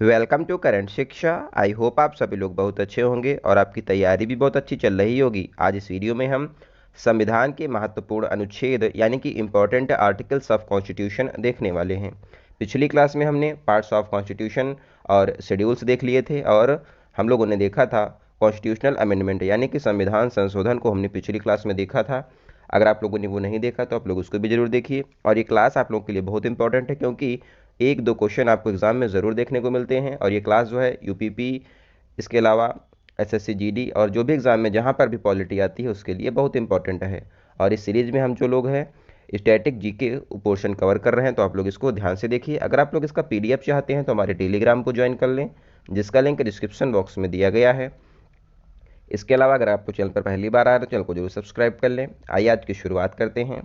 Welcome to current शिक्षा। I hope आप सभी लोग बहुत अच्छे होंगे और आपकी तैयारी भी बहुत अच्छी चल रही होगी। आज इस वीडियो में हम संविधान के महत्वपूर्ण अनुच्छेद यानी कि इम्पोर्टेंट आर्टिकल्स ऑफ कॉन्स्टिट्यूशन देखने वाले हैं। पिछली क्लास में हमने पार्ट्स ऑफ कॉन्स्टिट्यूशन और शेड्यूल्स देख लिए थे और हम लोगों ने देखा था कॉन्स्टिट्यूशनल अमेंडमेंट यानी कि संविधान संशोधन को हमने पिछली क्लास में देखा था। अगर आप लोगों ने वो नहीं देखा तो आप लोग उसको भी जरूर देखिए। और ये क्लास आप लोगों के लिए बहुत इंपॉर्टेंट है क्योंकि एक दो क्वेश्चन आपको एग्जाम में ज़रूर देखने को मिलते हैं। और ये क्लास जो है यूपीपी, इसके अलावा एसएससी जीडी और जो भी एग्ज़ाम में जहाँ पर भी पॉलिटी आती है उसके लिए बहुत इंपॉर्टेंट है। और इस सीरीज़ में हम जो लोग हैं स्टैटिक जीके पोर्शन कवर कर रहे हैं, तो आप लोग इसको ध्यान से देखिए। अगर आप लोग इसका पीडीएफ चाहते हैं तो हमारे टेलीग्राम को ज्वाइन कर लें, जिसका लिंक डिस्क्रिप्शन बॉक्स में दिया गया है। इसके अलावा अगर आपको चैनल पर पहली बार आ रहा है तो चैनल को जरूर सब्सक्राइब कर लें। आइए आज की शुरुआत करते हैं।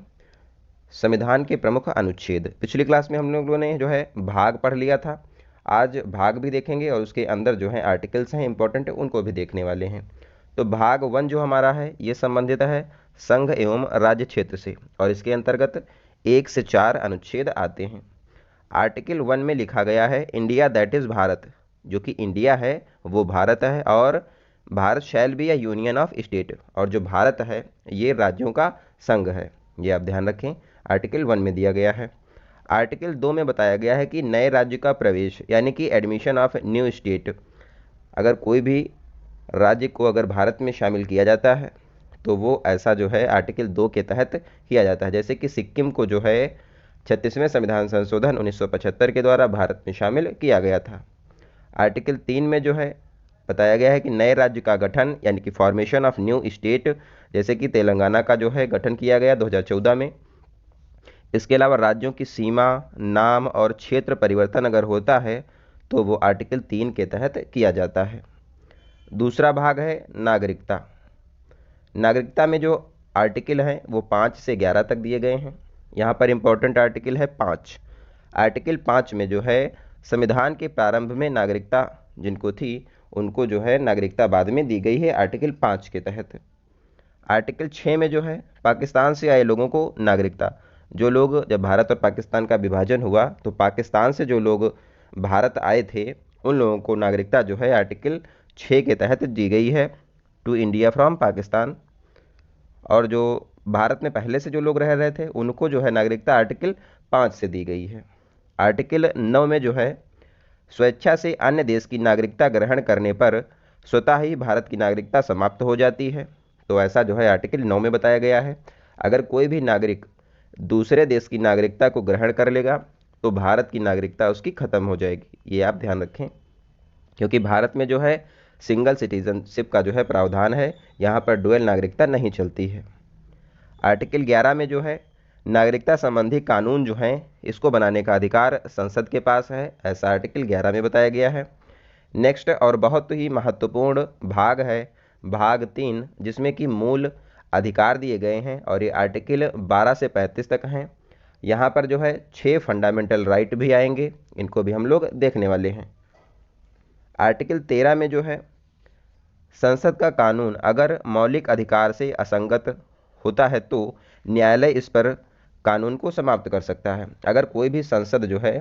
संविधान के प्रमुख अनुच्छेद। पिछली क्लास में हम लोगों ने जो है भाग पढ़ लिया था, आज भाग भी देखेंगे और उसके अंदर जो है आर्टिकल्स हैं इंपॉर्टेंट, उनको भी देखने वाले हैं। तो भाग 1 जो हमारा है ये संबंधित है संघ एवं राज्य क्षेत्र से और इसके अंतर्गत 1 से 4 अनुच्छेद आते हैं। आर्टिकल 1 में लिखा गया है इंडिया दैट इज भारत, जो कि इंडिया है वो भारत है, और Bharat shall be A union of state, और जो भारत है ये राज्यों का संघ है। ये आप ध्यान रखें, आर्टिकल 1 में दिया गया है। आर्टिकल 2 में बताया गया है कि नए राज्य का प्रवेश यानी कि एडमिशन ऑफ न्यू स्टेट, अगर कोई भी राज्य को अगर भारत में शामिल किया जाता है तो वो ऐसा जो है आर्टिकल 2 के तहत किया जाता है। जैसे कि सिक्किम को जो है 36वें संविधान संशोधन 1975 के द्वारा भारत में शामिल किया गया था। आर्टिकल 3 में जो है बताया गया है कि नए राज्य का गठन यानी कि फॉर्मेशन ऑफ न्यू स्टेट, जैसे कि तेलंगाना का जो है गठन किया गया 2014 में। इसके अलावा राज्यों की सीमा, नाम और क्षेत्र परिवर्तन अगर होता है तो वो आर्टिकल 3 के तहत किया जाता है। दूसरा भाग है नागरिकता। नागरिकता में जो आर्टिकल हैं वो 5 से 11 तक दिए गए हैं। यहाँ पर इंपॉर्टेंट आर्टिकल है 5। आर्टिकल 5 में जो है संविधान के प्रारंभ में नागरिकता जिनको थी उनको जो है नागरिकता बाद में दी गई है आर्टिकल 5 के तहत। आर्टिकल 6 में जो है पाकिस्तान से आए लोगों को नागरिकता, जो लोग जब भारत और पाकिस्तान का विभाजन हुआ तो पाकिस्तान से जो लोग भारत आए थे उन लोगों को नागरिकता जो है आर्टिकल 6 के तहत दी गई है, टू इंडिया फ्रॉम पाकिस्तान। और जो भारत में पहले से जो लोग रह रहे थे उनको जो है नागरिकता आर्टिकल 5 से दी गई है। आर्टिकल 9 में जो है स्वेच्छा से अन्य देश की नागरिकता ग्रहण करने पर स्वतः ही भारत की नागरिकता समाप्त हो जाती है। तो ऐसा जो है आर्टिकल 9 में बताया गया है। अगर कोई भी नागरिक दूसरे देश की नागरिकता को ग्रहण कर लेगा तो भारत की नागरिकता उसकी खत्म हो जाएगी। ये आप ध्यान रखें, क्योंकि भारत में जो है सिंगल सिटीजनशिप का जो है प्रावधान है, यहाँ पर डुअल नागरिकता नहीं चलती है। आर्टिकल 11 में जो है नागरिकता संबंधी कानून जो हैं इसको बनाने का अधिकार संसद के पास है, ऐसा आर्टिकल 11 में बताया गया है। नेक्स्ट और बहुत ही महत्वपूर्ण भाग है भाग 3, जिसमें कि मूल अधिकार दिए गए हैं और ये आर्टिकल 12 से 35 तक हैं। यहाँ पर जो है 6 फंडामेंटल राइट भी आएंगे, इनको भी हम लोग देखने वाले हैं। आर्टिकल 13 में जो है संसद का कानून अगर मौलिक अधिकार से असंगत होता है तो न्यायालय इस पर कानून को समाप्त कर सकता है। अगर कोई भी संसद जो है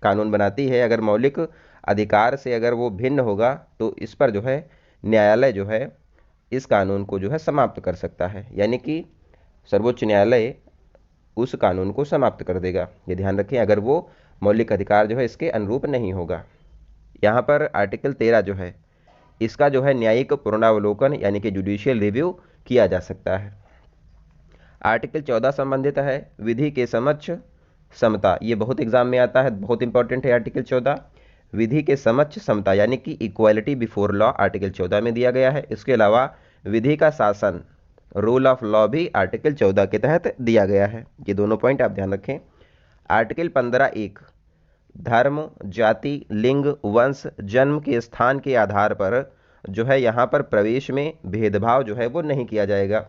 कानून बनाती है, अगर मौलिक अधिकार से अगर वो भिन्न होगा तो इस पर जो है न्यायालय जो है इस कानून को जो है समाप्त कर सकता है, यानी कि सर्वोच्च न्यायालय उस कानून को समाप्त कर देगा। ये ध्यान रखें, अगर वो मौलिक अधिकार जो है इसके अनुरूप नहीं होगा। यहाँ पर आर्टिकल 13 जो है इसका जो है न्यायिक पुनरावलोकन यानी कि जुडिशियल रिव्यू किया जा सकता है। आर्टिकल 14 संबंधित है विधि के समक्ष समता। ये बहुत एग्जाम में आता है, बहुत इंपॉर्टेंट है आर्टिकल 14। विधि के समक्ष समता यानी कि इक्वालिटी बिफोर लॉ आर्टिकल 14 में दिया गया है। इसके अलावा विधि का शासन, रूल ऑफ लॉ भी आर्टिकल 14 के तहत दिया गया है। ये दोनों पॉइंट आप ध्यान रखें। आर्टिकल 15(1) धर्म, जाति, लिंग, वंश, जन्म के स्थान के आधार पर जो है यहाँ पर प्रवेश में भेदभाव जो है वो नहीं किया जाएगा।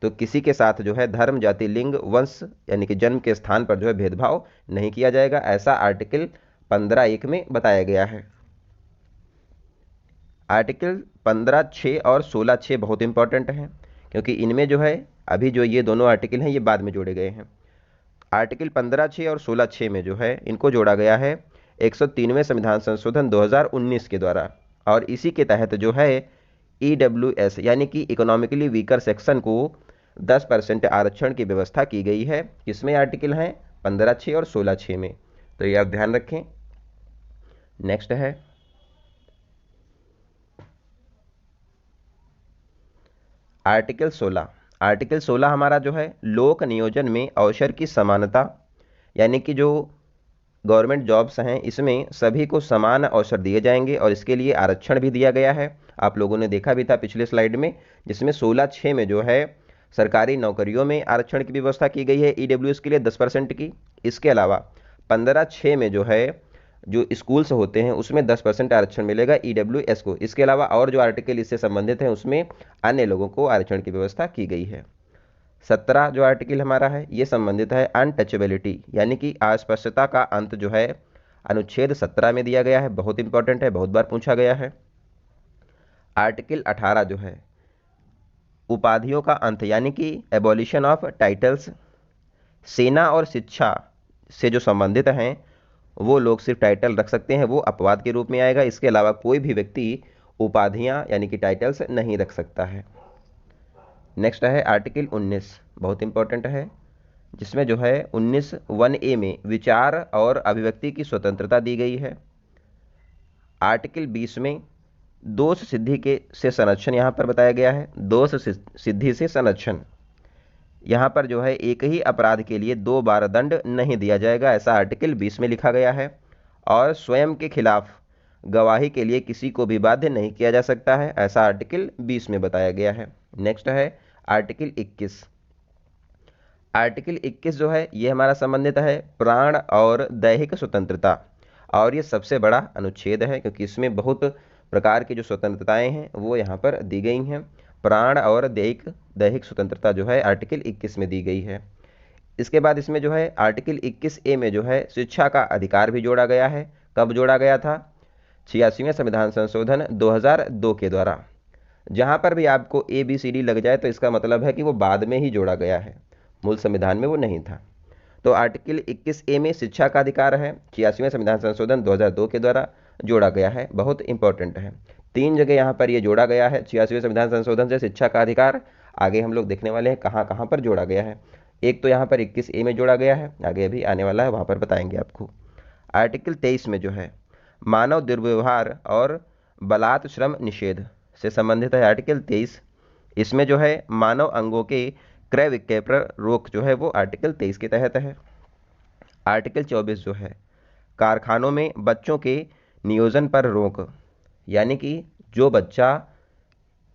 तो किसी के साथ जो है धर्म, जाति, लिंग, वंश यानी कि जन्म के स्थान पर जो है भेदभाव नहीं किया जाएगा, ऐसा आर्टिकल 15(1) में बताया गया है। आर्टिकल 15(6) और 16(6) बहुत इंपॉर्टेंट हैं, क्योंकि इनमें जो है अभी जो ये दोनों आर्टिकल हैं ये बाद में जोड़े गए हैं। आर्टिकल 15(6) और 16(6) में जो है इनको जोड़ा गया है 103वें संविधान संशोधन 2019 के द्वारा। और इसी के तहत जो है EWS यानी कि इकोनॉमिकली वीकर सेक्शन को 10% आरक्षण की व्यवस्था की गई है। किसमें आर्टिकल हैं? 15(6) और 16(6) में। तो ये आप ध्यान रखें। नेक्स्ट है आर्टिकल 16। आर्टिकल 16 हमारा जो है लोक नियोजन में अवसर की समानता, यानी कि जो गवर्नमेंट जॉब्स हैं इसमें सभी को समान अवसर दिए जाएंगे और इसके लिए आरक्षण भी दिया गया है। आप लोगों ने देखा भी था पिछले स्लाइड में, जिसमें 16(6) में जो है सरकारी नौकरियों में आरक्षण की व्यवस्था की गई है EWS के लिए 10% की। इसके अलावा 15(6) में जो है जो स्कूल्स होते हैं उसमें 10% आरक्षण मिलेगा EWS को। इसके अलावा और जो आर्टिकल इससे संबंधित हैं उसमें अन्य लोगों को आरक्षण की व्यवस्था की गई है। 17 जो आर्टिकल हमारा है ये संबंधित है अनटचेबिलिटी यानी कि अस्पृश्यता का अंत जो है अनुच्छेद 17 में दिया गया है। बहुत इंपॉर्टेंट है, बहुत बार पूछा गया है। आर्टिकल 18 जो है उपाधियों का अंत यानी कि एबॉलिशन ऑफ टाइटल्स। सेना और शिक्षा से जो संबंधित हैं वो लोग सिर्फ टाइटल रख सकते हैं, वो अपवाद के रूप में आएगा। इसके अलावा कोई भी व्यक्ति उपाधियां यानी कि टाइटल्स नहीं रख सकता है। नेक्स्ट है आर्टिकल 19, बहुत इंपॉर्टेंट है, जिसमें जो है 19(1)(a) में विचार और अभिव्यक्ति की स्वतंत्रता दी गई है। आर्टिकल 20 में दोष सिद्धि के से संरक्षण यहाँ पर बताया गया है। दोष सिद्धि से संरक्षण, यहाँ पर जो है एक ही अपराध के लिए 2 बार दंड नहीं दिया जाएगा, ऐसा आर्टिकल 20 में लिखा गया है। और स्वयं के खिलाफ गवाही के लिए किसी को भी बाध्य नहीं किया जा सकता है, ऐसा आर्टिकल 20 में बताया गया है। नेक्स्ट है आर्टिकल 21। आर्टिकल 21 जो है ये हमारा संबंधित है प्राण और दैहिक स्वतंत्रता, और ये सबसे बड़ा अनुच्छेद है क्योंकि इसमें बहुत प्रकार की जो स्वतंत्रताएं हैं वो यहाँ पर दी गई हैं। प्राण और दैहिक स्वतंत्रता जो है आर्टिकल 21 में दी गई है। इसके बाद इसमें जो है आर्टिकल 21(a) में जो है शिक्षा का अधिकार भी जोड़ा गया है। कब जोड़ा गया था? 86वें संविधान संशोधन 2002 के द्वारा। जहाँ पर भी आपको ABCD लग जाए तो इसका मतलब है कि वो बाद में ही जोड़ा गया है, मूल संविधान में वो नहीं था। तो आर्टिकल 21(a) में शिक्षा का अधिकार है, 86वें संविधान संशोधन 2002 के द्वारा जोड़ा गया है। बहुत इंपॉर्टेंट है, 3 जगह यहाँ पर ये जोड़ा गया है 86वें संविधान संशोधन से शिक्षा का अधिकार। आगे हम लोग देखने वाले हैं कहाँ कहाँ पर जोड़ा गया है। एक तो यहाँ पर 21(a) में जोड़ा गया है, आगे अभी आने वाला है वहाँ पर बताएंगे आपको। आर्टिकल 23 में जो है मानव दुर्व्यवहार और बलात् श्रम निषेध से संबंधित है आर्टिकल 23। इसमें जो है मानव अंगों के क्रय विक्रय पर रोक जो है वो आर्टिकल 23 के तहत है। आर्टिकल 24 जो है कारखानों में बच्चों के नियोजन पर रोक, यानी कि जो बच्चा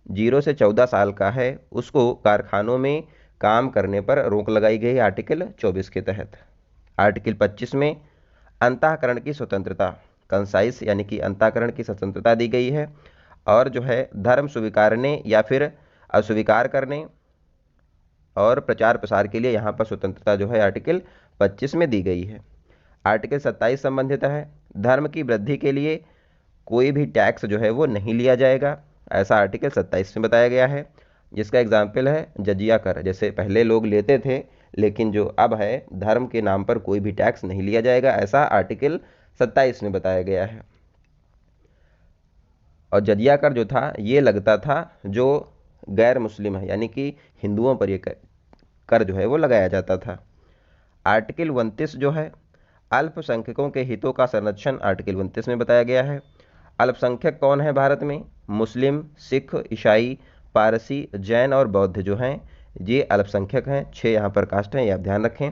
0 से 14 साल का है उसको कारखानों में काम करने पर रोक लगाई गई आर्टिकल 24 के तहत। आर्टिकल 25 में अंतःकरण की स्वतंत्रता, कंसाइज यानी कि अंतःकरण की स्वतंत्रता दी गई है। और जो है धर्म स्वीकारने या फिर अस्वीकार करने और प्रचार प्रसार के लिए यहाँ पर स्वतंत्रता जो है आर्टिकल 25 में दी गई है। आर्टिकल 27 संबंधित है धर्म की वृद्धि के लिए कोई भी टैक्स जो है वो नहीं लिया जाएगा, ऐसा आर्टिकल 27 में बताया गया है। जिसका एग्जाम्पल है जजिया कर, जैसे पहले लोग लेते थे लेकिन जो अब है धर्म के नाम पर कोई भी टैक्स नहीं लिया जाएगा, ऐसा आर्टिकल 27 में बताया गया है। और जजिया कर जो था ये लगता था जो गैर मुस्लिम है यानी कि हिंदुओं पर ये कर जो है वो लगाया जाता था। आर्टिकल 29 जो है अल्पसंख्यकों के हितों का संरक्षण आर्टिकल 29 में बताया गया है। अल्पसंख्यक कौन है भारत में? मुस्लिम, सिख, ईसाई, पारसी, जैन और बौद्ध जो हैं ये अल्पसंख्यक हैं। 6 यहाँ पर कास्ट हैं, ये आप ध्यान रखें।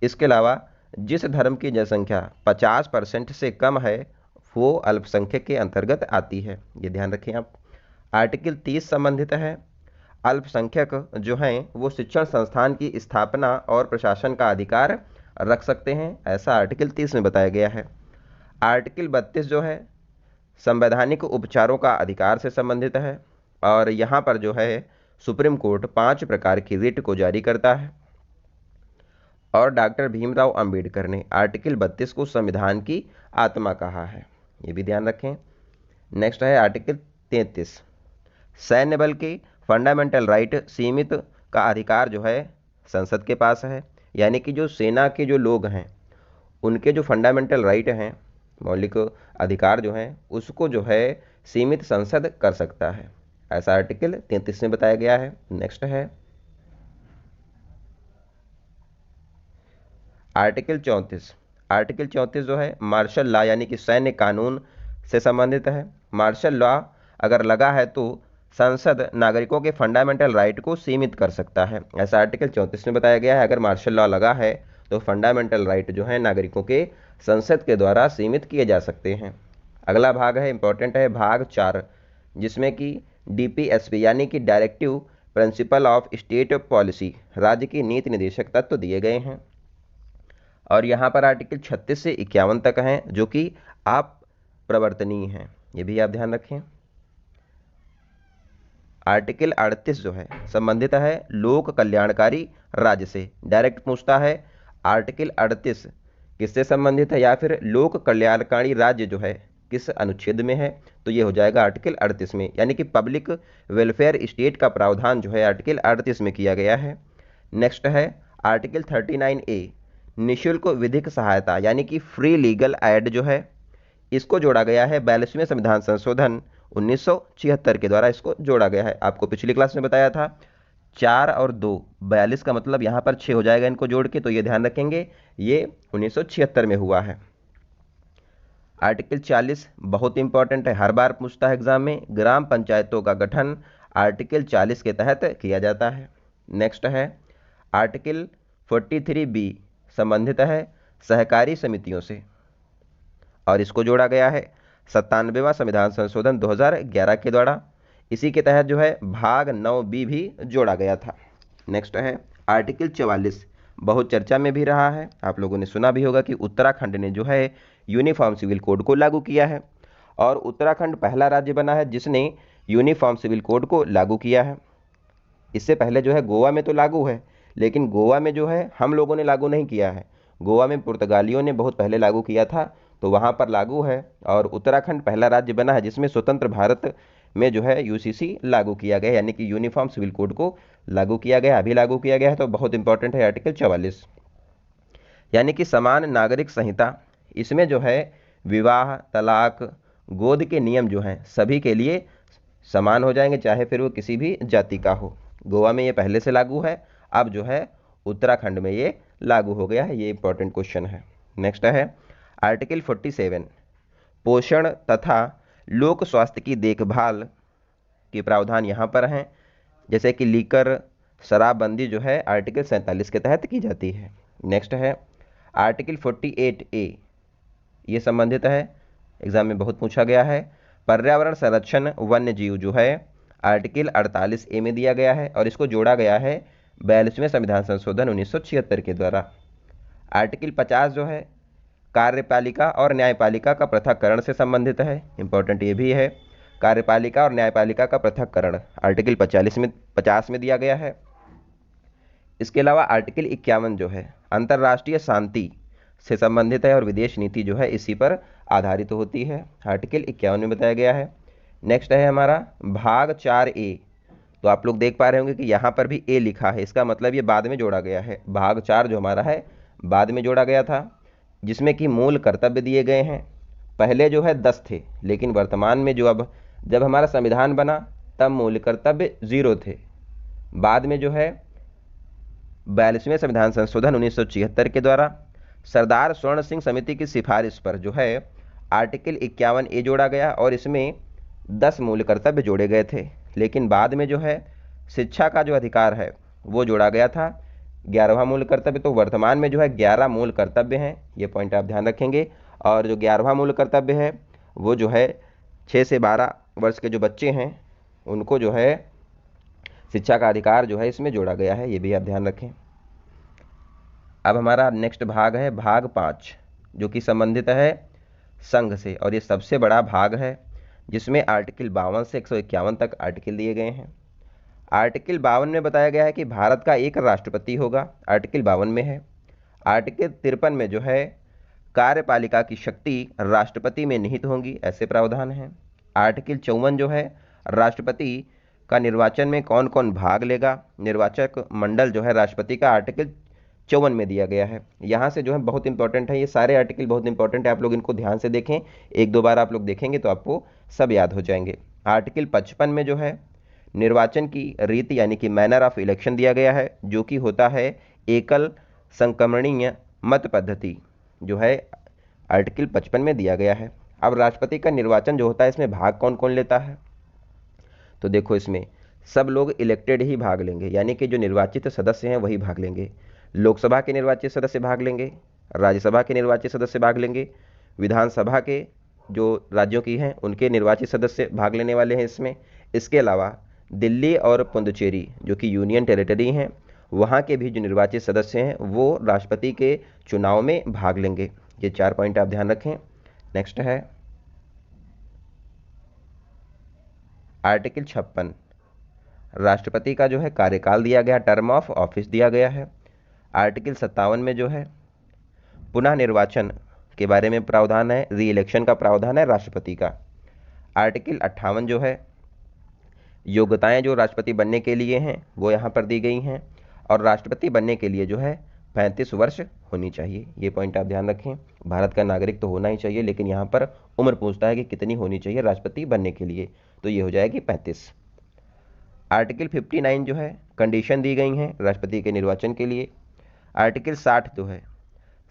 इसके अलावा जिस धर्म की जनसंख्या 50% से कम है वो अल्पसंख्यक के अंतर्गत आती है, ये ध्यान रखें आप। आर्टिकल 30 संबंधित है अल्पसंख्यक जो हैं वो शिक्षण संस्थान की स्थापना और प्रशासन का अधिकार रख सकते हैं, ऐसा आर्टिकल 30 में बताया गया है। आर्टिकल 32 जो है संवैधानिक उपचारों का अधिकार से संबंधित है और यहाँ पर जो है सुप्रीम कोर्ट 5 प्रकार की रिट को जारी करता है। और डॉक्टर भीमराव अंबेडकर ने आर्टिकल 32 को संविधान की आत्मा कहा है, ये भी ध्यान रखें। नेक्स्ट है आर्टिकल 33 सैन्य बल के फंडामेंटल राइट सीमित का अधिकार जो है संसद के पास है, यानी कि जो सेना के जो लोग हैं उनके जो फंडामेंटल राइट हैं मौलिक अधिकार जो हैं उसको जो है सीमित संसद कर सकता है, ऐसा आर्टिकल 33 में बताया गया है। नेक्स्ट है आर्टिकल 34। आर्टिकल 34 जो है मार्शल लॉ यानी कि सैन्य कानून से संबंधित है। मार्शल लॉ अगर लगा है तो संसद नागरिकों के फंडामेंटल राइट को सीमित कर सकता है, ऐसा आर्टिकल 34 में बताया गया है। अगर मार्शल लॉ लगा है तो फंडामेंटल राइट जो है नागरिकों के संसद के द्वारा सीमित किए जा सकते हैं। अगला भाग है इंपॉर्टेंट है भाग 4, जिसमें कि डीपीएसपी यानी कि directive principle of state policy, राज्य की नीति निर्देशक तत्व दिए गए हैं। और यहाँ पर आर्टिकल 36 से 51 तक हैं जो कि आप प्रवर्तनीय हैं, ये भी आप ध्यान रखें। आर्टिकल 38 जो है संबंधित है लोक कल्याणकारी राज्य से, डायरेक्ट पूछता है आर्टिकल 38 किससे संबंधित है या फिर लोक कल्याणकारी राज्य जो है किस अनुच्छेद में है, तो ये हो जाएगा आर्टिकल 38 में, यानी कि पब्लिक वेलफेयर स्टेट का प्रावधान जो है आर्टिकल 38 में किया गया है। नेक्स्ट है आर्टिकल 39A, निःशुल्क विधिक सहायता यानी कि फ्री लीगल एड जो है इसको जोड़ा गया है 42वें संविधान संशोधन 1976 के द्वारा, इसको जोड़ा गया है। आपको पिछली क्लास में बताया था 4 और 2 42 का मतलब यहाँ पर 6 हो जाएगा इनको जोड़ के, तो ये ध्यान रखेंगे ये 1976 में हुआ है। आर्टिकल 40 बहुत इंपॉर्टेंट है, हर बार पूछता है एग्जाम में, ग्राम पंचायतों का गठन आर्टिकल 40 के तहत किया जाता है। नेक्स्ट है आर्टिकल 43B, संबंधित है सहकारी समितियों से और इसको जोड़ा गया है 97वां संविधान संशोधन 2011 के द्वारा, इसी के तहत जो है भाग 9B भी जोड़ा गया था। नेक्स्ट है आर्टिकल 44, बहुत चर्चा में भी रहा है, आप लोगों ने सुना भी होगा कि उत्तराखंड ने जो है यूनिफॉर्म सिविल कोड को लागू किया है और उत्तराखंड पहला राज्य बना है जिसने यूनिफॉर्म सिविल कोड को लागू किया है। इससे पहले जो है गोवा में तो लागू है, लेकिन गोवा में जो है हम लोगों ने लागू नहीं किया है, गोवा में पुर्तगालियों ने बहुत पहले लागू किया था, तो वहाँ पर लागू है। और उत्तराखंड पहला राज्य बना है जिसमें स्वतंत्र भारत में जो है यूसीसी लागू किया गया, यानी कि यूनिफॉर्म सिविल कोड को लागू किया गया, अभी लागू किया गया है, तो बहुत इंपॉर्टेंट है आर्टिकल 44, यानी कि समान नागरिक संहिता। इसमें जो है विवाह, तलाक, गोद के नियम जो हैं सभी के लिए समान हो जाएंगे, चाहे फिर वो किसी भी जाति का हो। गोवा में ये पहले से लागू है, अब जो है उत्तराखंड में ये लागू हो गया है, ये इंपॉर्टेंट क्वेश्चन है। नेक्स्ट है आर्टिकल 47, पोषण तथा लोक स्वास्थ्य की देखभाल के प्रावधान यहाँ पर हैं, जैसे कि लीकर शराबबंदी जो है आर्टिकल 47 के तहत की जाती है। नेक्स्ट है आर्टिकल 48A, ये संबंधित है, एग्जाम में बहुत पूछा गया है, पर्यावरण संरक्षण वन्य जीव जो है आर्टिकल 48A में दिया गया है और इसको जोड़ा गया है 42वें संविधान संशोधन 1976 के द्वारा। आर्टिकल 50 जो है कार्यपालिका और न्यायपालिका का पृथक्करण से संबंधित है, इंपॉर्टेंट ये भी है, कार्यपालिका और न्यायपालिका का पृथक्करण आर्टिकल 50 में दिया गया है। इसके अलावा आर्टिकल 51 जो है अंतर्राष्ट्रीय शांति से संबंधित है और विदेश नीति जो है इसी पर आधारित होती है, आर्टिकल 51 में बताया गया है। नेक्स्ट है हमारा भाग 4A, तो आप लोग देख पा रहे होंगे कि यहाँ पर भी ए लिखा है, इसका मतलब ये बाद में जोड़ा गया है, भाग 4 जो हमारा है बाद में जोड़ा गया था, जिसमें कि मूल कर्तव्य दिए गए हैं। पहले जो है 10 थे, लेकिन वर्तमान में जो अब जब हमारा संविधान बना तब मूल कर्तव्य 0 थे, बाद में जो है 42वें संविधान संशोधन 1976 के द्वारा सरदार स्वर्ण सिंह समिति की सिफारिश पर जो है आर्टिकल 51A जोड़ा गया और इसमें 10 मूल कर्तव्य जोड़े गए थे, लेकिन बाद में जो है शिक्षा का जो अधिकार है वो जोड़ा गया था 11वां मूल कर्तव्य, तो वर्तमान में जो है 11 मूल कर्तव्य हैं, ये पॉइंट आप ध्यान रखेंगे। और जो 11वां मूल कर्तव्य है वो जो है 6 से 12 वर्ष के जो बच्चे हैं उनको जो है शिक्षा का अधिकार जो है इसमें जोड़ा गया है, ये भी आप ध्यान रखें। अब हमारा नेक्स्ट भाग है भाग 5, जो कि संबंधित है संघ से और ये सबसे बड़ा भाग है, जिसमें आर्टिकल 52 से 151 तक आर्टिकल दिए गए हैं। आर्टिकल 52 में बताया गया है कि भारत का एक राष्ट्रपति होगा, आर्टिकल 52 में है। आर्टिकल 53 में जो है कार्यपालिका की शक्ति राष्ट्रपति में निहित होंगी, ऐसे प्रावधान हैं। आर्टिकल 54 जो है राष्ट्रपति का निर्वाचन में कौन कौन भाग लेगा, निर्वाचक मंडल जो है राष्ट्रपति का आर्टिकल 54 में दिया गया है। यहाँ से जो है बहुत इंपॉर्टेंट है, ये सारे आर्टिकल बहुत इंपॉर्टेंट है, आप लोग इनको ध्यान से देखें, एक दो बार आप लोग देखेंगे तो आपको सब याद हो जाएंगे। आर्टिकल 55 में जो है निर्वाचन की रीति यानी कि मैनर ऑफ इलेक्शन दिया गया है, जो कि होता है एकल संक्रमणीय मत पद्धति, जो है आर्टिकल 55 में दिया गया है। अब राष्ट्रपति का निर्वाचन जो होता है इसमें भाग कौन कौन लेता है, तो देखो इसमें सब लोग इलेक्टेड ही भाग लेंगे, यानी कि जो निर्वाचित सदस्य हैं वही भाग लेंगे। लोकसभा के निर्वाचित सदस्य भाग लेंगे, राज्यसभा के निर्वाचित सदस्य भाग लेंगे, विधानसभा के जो राज्यों की हैं उनके निर्वाचित सदस्य भाग लेने वाले हैं इसमें। इसके अलावा दिल्ली और पुडुचेरी जो कि यूनियन टेरिटरी हैं, वहाँ के भी जो निर्वाचित सदस्य हैं वो राष्ट्रपति के चुनाव में भाग लेंगे। ये 4 पॉइंट आप ध्यान रखें। नेक्स्ट है आर्टिकल 56, राष्ट्रपति का जो है कार्यकाल दिया गया, टर्म ऑफ ऑफिस दिया गया है। आर्टिकल 57 में जो है पुनः निर्वाचन के बारे में प्रावधान है, री इलेक्शन का प्रावधान है राष्ट्रपति का। आर्टिकल 58 जो है योग्यताएं जो राष्ट्रपति बनने के लिए हैं वो यहाँ पर दी गई हैं, और राष्ट्रपति बनने के लिए जो है 35 वर्ष होनी चाहिए। ये पॉइंट आप ध्यान रखें, भारत का नागरिक तो होना ही चाहिए, लेकिन यहाँ पर उम्र पूछता है कि कितनी होनी चाहिए राष्ट्रपति बनने के लिए, तो ये हो जाएगी 35। आर्टिकल 59 जो है कंडीशन दी गई हैं राष्ट्रपति के निर्वाचन के लिए। आर्टिकल 60 जो है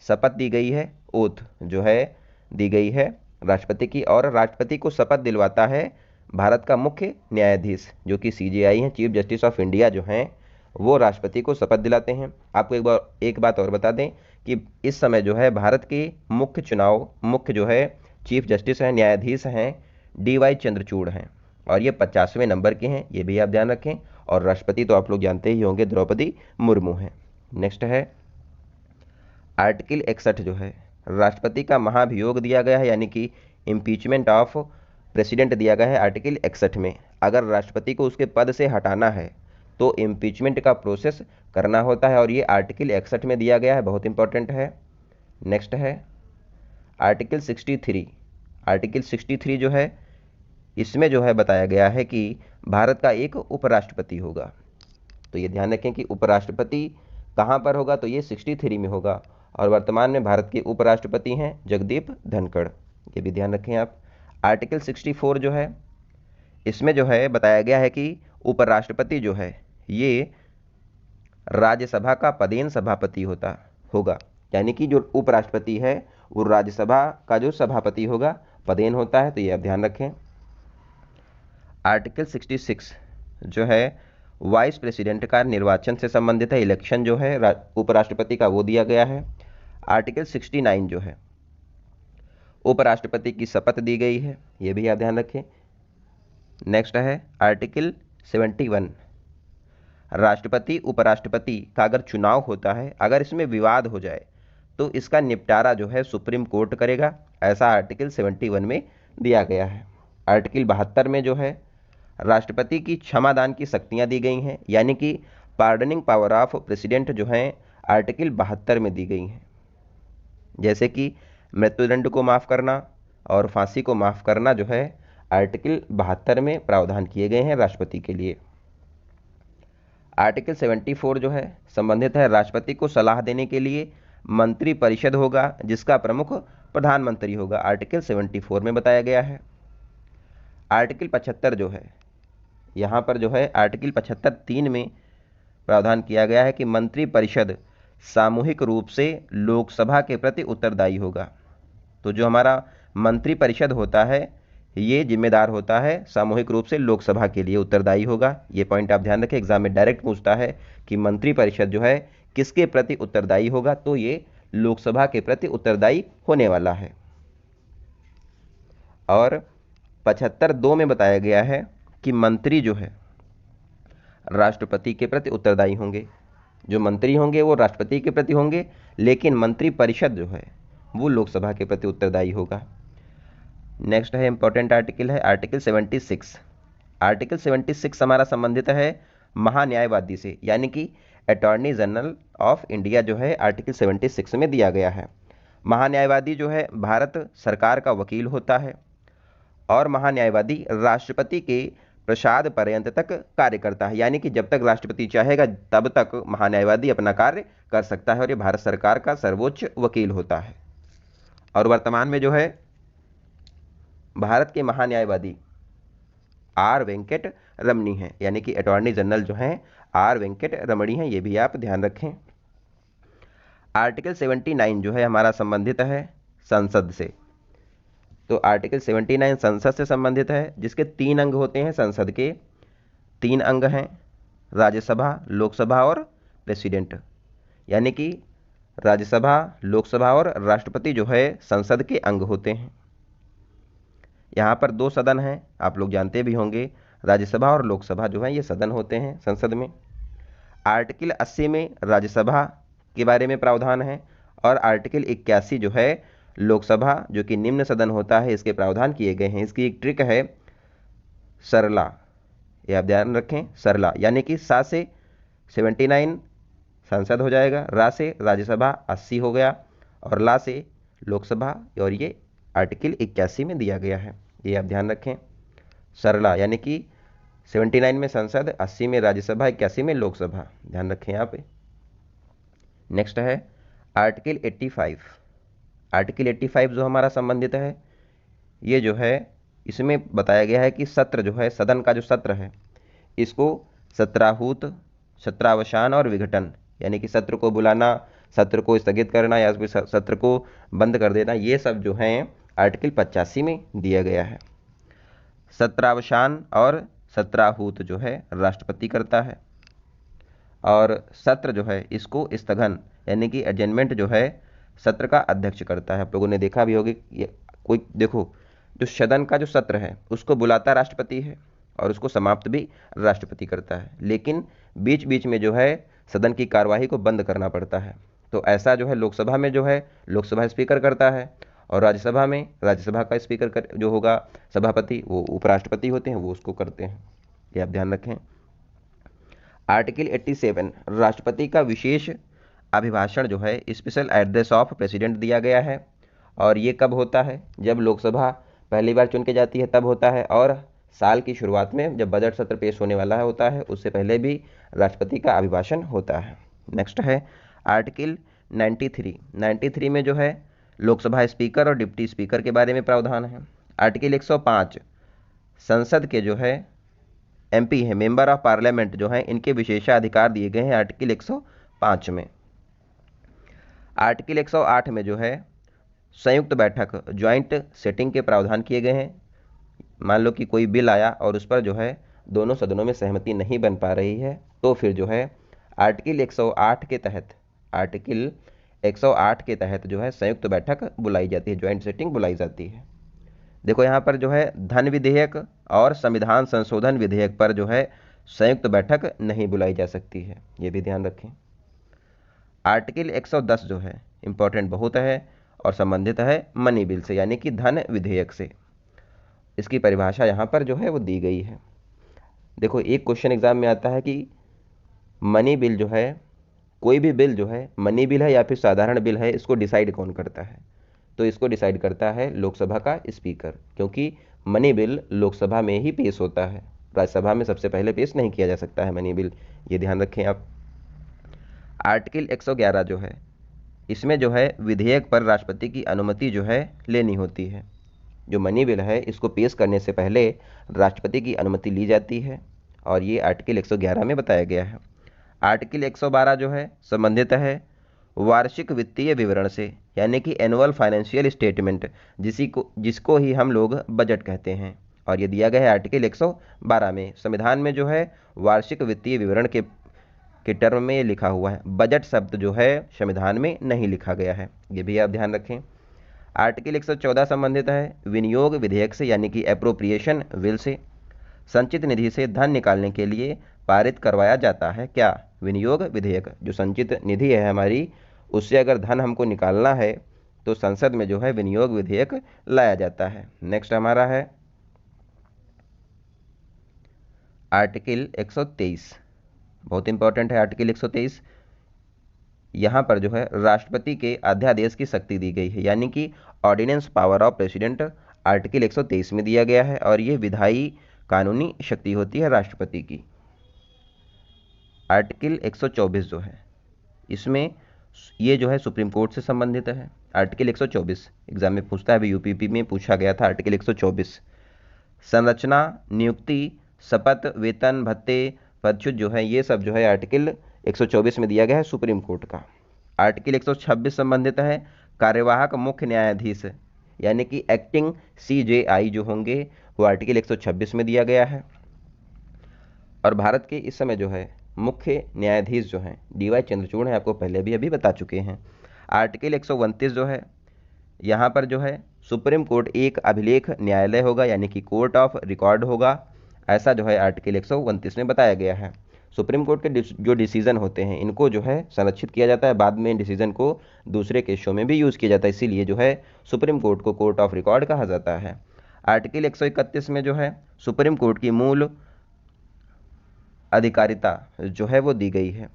शपथ दी गई है, ओथ जो है दी गई है राष्ट्रपति की, और राष्ट्रपति को शपथ दिलवाता है भारत का मुख्य न्यायाधीश जो कि CJI हैं, चीफ जस्टिस ऑफ इंडिया जो हैं वो राष्ट्रपति को शपथ दिलाते हैं। आपको एक बात और बता दें कि इस समय जो है भारत के मुख्य जो है चीफ जस्टिस हैं, न्यायाधीश हैं, DY चंद्रचूड़ हैं, और ये 50वें नंबर के हैं, ये भी आप ध्यान रखें। और राष्ट्रपति तो आप लोग जानते ही होंगे, द्रौपदी मुर्मू हैं। नेक्स्ट है आर्टिकल 61 जो है राष्ट्रपति का महाभियोग दिया गया है, यानी कि इम्पीचमेंट ऑफ प्रेसिडेंट दिया गया है आर्टिकल 61 में। अगर राष्ट्रपति को उसके पद से हटाना है तो इम्पीचमेंट का प्रोसेस करना होता है, और ये आर्टिकल 61 में दिया गया है, बहुत इंपॉर्टेंट है। नेक्स्ट है आर्टिकल 63। आर्टिकल 63 जो है इसमें जो है बताया गया है कि भारत का एक उपराष्ट्रपति होगा, तो ये ध्यान रखें कि उपराष्ट्रपति कहाँ पर होगा, तो ये 63 में होगा, और वर्तमान में भारत के उपराष्ट्रपति हैं जगदीप धनखड़, ये भी ध्यान रखें आप। आर्टिकल 64 जो है इसमें जो है बताया गया है कि उपराष्ट्रपति जो है ये राज्यसभा का पदेन सभापति होगा, यानी कि जो उपराष्ट्रपति है वो राज्यसभा का जो सभापति होगा पदेन होता है, तो ये आप ध्यान रखें। आर्टिकल 66 जो है वाइस प्रेसिडेंट का निर्वाचन से संबंधित है, इलेक्शन जो है उपराष्ट्रपति का वो दिया गया है। आर्टिकल 69 जो है उपराष्ट्रपति की शपथ दी गई है, ये भी आप ध्यान रखें। नेक्स्ट है आर्टिकल 71, राष्ट्रपति उपराष्ट्रपति का अगर चुनाव होता है, अगर इसमें विवाद हो जाए तो इसका निपटारा जो है सुप्रीम कोर्ट करेगा, ऐसा आर्टिकल 71 में दिया गया है। आर्टिकल 72 में जो है राष्ट्रपति की क्षमादान की शक्तियां दी गई हैं, यानी कि पार्डनिंग पावर ऑफ प्रेसिडेंट जो हैं आर्टिकल 72 में दी गई हैं, जैसे कि मृत्युदंड को माफ़ करना और फांसी को माफ़ करना जो है आर्टिकल 72 में प्रावधान किए गए हैं राष्ट्रपति के लिए। आर्टिकल 74 जो है संबंधित है राष्ट्रपति को सलाह देने के लिए मंत्री परिषद होगा जिसका प्रमुख प्रधानमंत्री होगा, आर्टिकल 74 में बताया गया है। आर्टिकल 75 जो है यहाँ पर जो है आर्टिकल 75(3) में प्रावधान किया गया है कि मंत्री परिषद सामूहिक रूप से लोकसभा के प्रति उत्तरदायी होगा। तो जो हमारा मंत्री परिषद होता है ये जिम्मेदार होता है सामूहिक रूप से लोकसभा के लिए उत्तरदायी होगा। ये पॉइंट आप ध्यान रखें, एग्जाम में डायरेक्ट पूछता है कि मंत्री परिषद जो है किसके प्रति उत्तरदायी होगा, तो ये लोकसभा के प्रति उत्तरदायी होने वाला है। और 75(2) में बताया गया है कि मंत्री जो है राष्ट्रपति के प्रति उत्तरदायी होंगे, जो मंत्री होंगे वो राष्ट्रपति के प्रति होंगे, लेकिन मंत्री परिषद जो है वो लोकसभा के प्रति उत्तरदायी होगा। नेक्स्ट है इंपॉर्टेंट आर्टिकल है आर्टिकल 76। आर्टिकल 76 हमारा संबंधित है महान्यायवादी से, यानी कि अटॉर्नी जनरल ऑफ इंडिया जो है आर्टिकल 76 में दिया गया है। महान्यायवादी जो है भारत सरकार का वकील होता है, और महान्यायवादी राष्ट्रपति के प्रसाद पर्यंत तक कार्य करता है, यानी कि जब तक राष्ट्रपति चाहेगा तब तक महान्यायवादी अपना कार्य कर सकता है और ये भारत सरकार का सर्वोच्च वकील होता है। और वर्तमान में जो है भारत के महान्यायवादी आर वेंकट रमणी हैं, यानी कि अटॉर्नी जनरल जो हैं आर वेंकट रमणी हैं, ये भी आप ध्यान रखें। आर्टिकल 79 जो है हमारा संबंधित है संसद से। तो आर्टिकल 79 संसद से संबंधित है, जिसके 3 अंग होते हैं। संसद के 3 अंग हैं, राज्यसभा, लोकसभा और प्रेसिडेंट, यानी कि राज्यसभा, लोकसभा और राष्ट्रपति जो है संसद के अंग होते हैं। यहाँ पर 2 सदन हैं, आप लोग जानते भी होंगे, राज्यसभा और लोकसभा जो है ये सदन होते हैं संसद में। आर्टिकल 80 में राज्यसभा के बारे में प्रावधान है और आर्टिकल 81 जो है लोकसभा जो कि निम्न सदन होता है इसके प्रावधान किए गए हैं। इसकी एक ट्रिक है सरला, ये आप ध्यान रखें, सरला, यानी कि सा से 79 संसद हो जाएगा, रा से राज्यसभा 80 हो गया और ला से लोकसभा, और ये आर्टिकल 81 में दिया गया है, ये आप ध्यान रखें। सरला यानी कि 79 में संसद, 80 में राज्यसभा, 81 में लोकसभा, ध्यान रखें यहाँ पे। नेक्स्ट है आर्टिकल 85। आर्टिकल 85 जो हमारा संबंधित है, ये जो है इसमें बताया गया है कि सत्र जो है, सदन का जो सत्र है, इसको सत्राहूत, सत्रावसान और विघटन, यानी कि सत्र को बुलाना, सत्र को स्थगित करना या फिर सत्र को बंद कर देना, ये सब जो हैं आर्टिकल 85 में दिया गया है। सत्रावसान और सत्राहूत जो है राष्ट्रपति करता है और सत्र जो है इसको स्थगन यानी कि एडजमेंट जो है सत्र का अध्यक्ष करता है। आप लोगों ने देखा भी होगा, ये कोई देखो जो सदन का जो सत्र है उसको बुलाता राष्ट्रपति है और उसको समाप्त भी राष्ट्रपति करता है, लेकिन बीच बीच में जो है सदन की कार्यवाही को बंद करना पड़ता है। तो ऐसा जो है लोकसभा में जो है लोकसभा स्पीकर करता है और राज्यसभा में राज्यसभा का स्पीकर जो होगा सभापति, वो उपराष्ट्रपति होते हैं, वो उसको करते हैं, ये आप ध्यान रखें। आर्टिकल 87 राष्ट्रपति का विशेष अभिभाषण जो है स्पेशल एड्रेस ऑफ प्रेसिडेंट दिया गया है और ये कब होता है, जब लोकसभा पहली बार चुन के जाती है तब होता है, और साल की शुरुआत में जब बजट सत्र पेश होने वाला होता है उससे पहले भी राष्ट्रपति का अभिभाषण होता है। नेक्स्ट है आर्टिकल 93 में जो है लोकसभा स्पीकर और डिप्टी स्पीकर के बारे में प्रावधान है। आर्टिकल 105 संसद के जो है एमपी है, मेंबर ऑफ पार्लियामेंट जो है, इनके विशेषाधिकार दिए गए हैं आर्टिकल 105 में। आर्टिकल 108 में जो है संयुक्त बैठक ज्वाइंट सेटिंग के प्रावधान किए गए हैं। मान लो कि कोई बिल आया और उस पर जो है दोनों सदनों में सहमति नहीं बन पा रही है, तो फिर जो है आर्टिकल 108 के तहत जो है संयुक्त बैठक बुलाई जाती है, ज्वाइंट सेटिंग बुलाई जाती है। देखो यहाँ पर जो है धन विधेयक और संविधान संशोधन विधेयक पर जो है संयुक्त बैठक नहीं बुलाई जा सकती है, ये भी ध्यान रखें। आर्टिकल 110 जो है इंपॉर्टेंट बहुत है और संबंधित है मनी बिल से, यानी कि धन विधेयक से। इसकी परिभाषा यहाँ पर जो है वो दी गई है। देखो एक क्वेश्चन एग्जाम में आता है कि मनी बिल जो है, कोई भी बिल जो है मनी बिल है या फिर साधारण बिल है, इसको डिसाइड कौन करता है, तो इसको डिसाइड करता है लोकसभा का स्पीकर, क्योंकि मनी बिल लोकसभा में ही पेश होता है, राज्यसभा में सबसे पहले पेश नहीं किया जा सकता है मनी बिल, ये ध्यान रखें आप। आर्टिकल 111 जो है इसमें जो है विधेयक पर राष्ट्रपति की अनुमति जो है लेनी होती है। जो मनी बिल है इसको पेश करने से पहले राष्ट्रपति की अनुमति ली जाती है और ये आर्टिकल 111 में बताया गया है। आर्टिकल 112 जो है संबंधित है वार्षिक वित्तीय विवरण से, यानी कि एनुअल फाइनेंशियल स्टेटमेंट, जिसको ही हम लोग बजट कहते हैं, और ये दिया गया है आर्टिकल 112 में। संविधान में जो है वार्षिक वित्तीय विवरण के टर्म में ये लिखा हुआ है, बजट शब्द जो है संविधान में नहीं लिखा गया है, ये भी आप ध्यान रखें। आर्टिकल 114 संबंधित है विनियोग विधेयक से, यानी कि एप्रोप्रिएशन बिल से। संचित निधि से धन निकालने के लिए पारित करवाया जाता है क्या, विनियोग विधेयक। जो संचित निधि है हमारी, उससे अगर धन हमको निकालना है तो संसद में जो है विनियोग विधेयक लाया जाता है। नेक्स्ट हमारा है आर्टिकल 123, बहुत इंपॉर्टेंट है आर्टिकल 123। यहाँ पर जो है राष्ट्रपति के अध्यादेश की शक्ति दी गई है, यानी कि ordinance power of president article 123 में दिया गया है, और ये विधायी कानूनी शक्ति होती है राष्ट्रपति की। आर्टिकल 124 जो है इसमें ये जो है सुप्रीम कोर्ट से संबंधित है। आर्टिकल 124 एग्जाम में पूछता है, अभी यूपीपी में पूछा गया था। आर्टिकल 124 संरचना, नियुक्ति, शपथ, वेतन, भत्ते, पदच्युत जो है ये सब जो है आर्टिकल 124 में दिया गया है सुप्रीम कोर्ट का। आर्टिकल 126 संबंधित है कार्यवाहक मुख्य न्यायाधीश यानी कि एक्टिंग CJI जो होंगे वो आर्टिकल 126 में दिया गया है। और भारत के इस समय जो है मुख्य न्यायाधीश जो हैं DY चंद्रचूड़ हैं, आपको पहले भी अभी बता चुके हैं। आर्टिकल 129 जो है यहाँ पर जो है सुप्रीम कोर्ट एक अभिलेख न्यायालय होगा यानी कि कोर्ट ऑफ रिकॉर्ड होगा, ऐसा जो है आर्टिकल 129 में बताया गया है। सुप्रीम कोर्ट के जो डिसीजन होते हैं इनको जो है संरक्षित किया जाता है, बाद में इन डिसीजन को दूसरे केसों में भी यूज़ किया जाता है, इसीलिए जो है सुप्रीम कोर्ट को कोर्ट ऑफ रिकॉर्ड कहा जाता है। आर्टिकल 131 में जो है सुप्रीम कोर्ट की मूल अधिकारिता जो है वो दी गई है।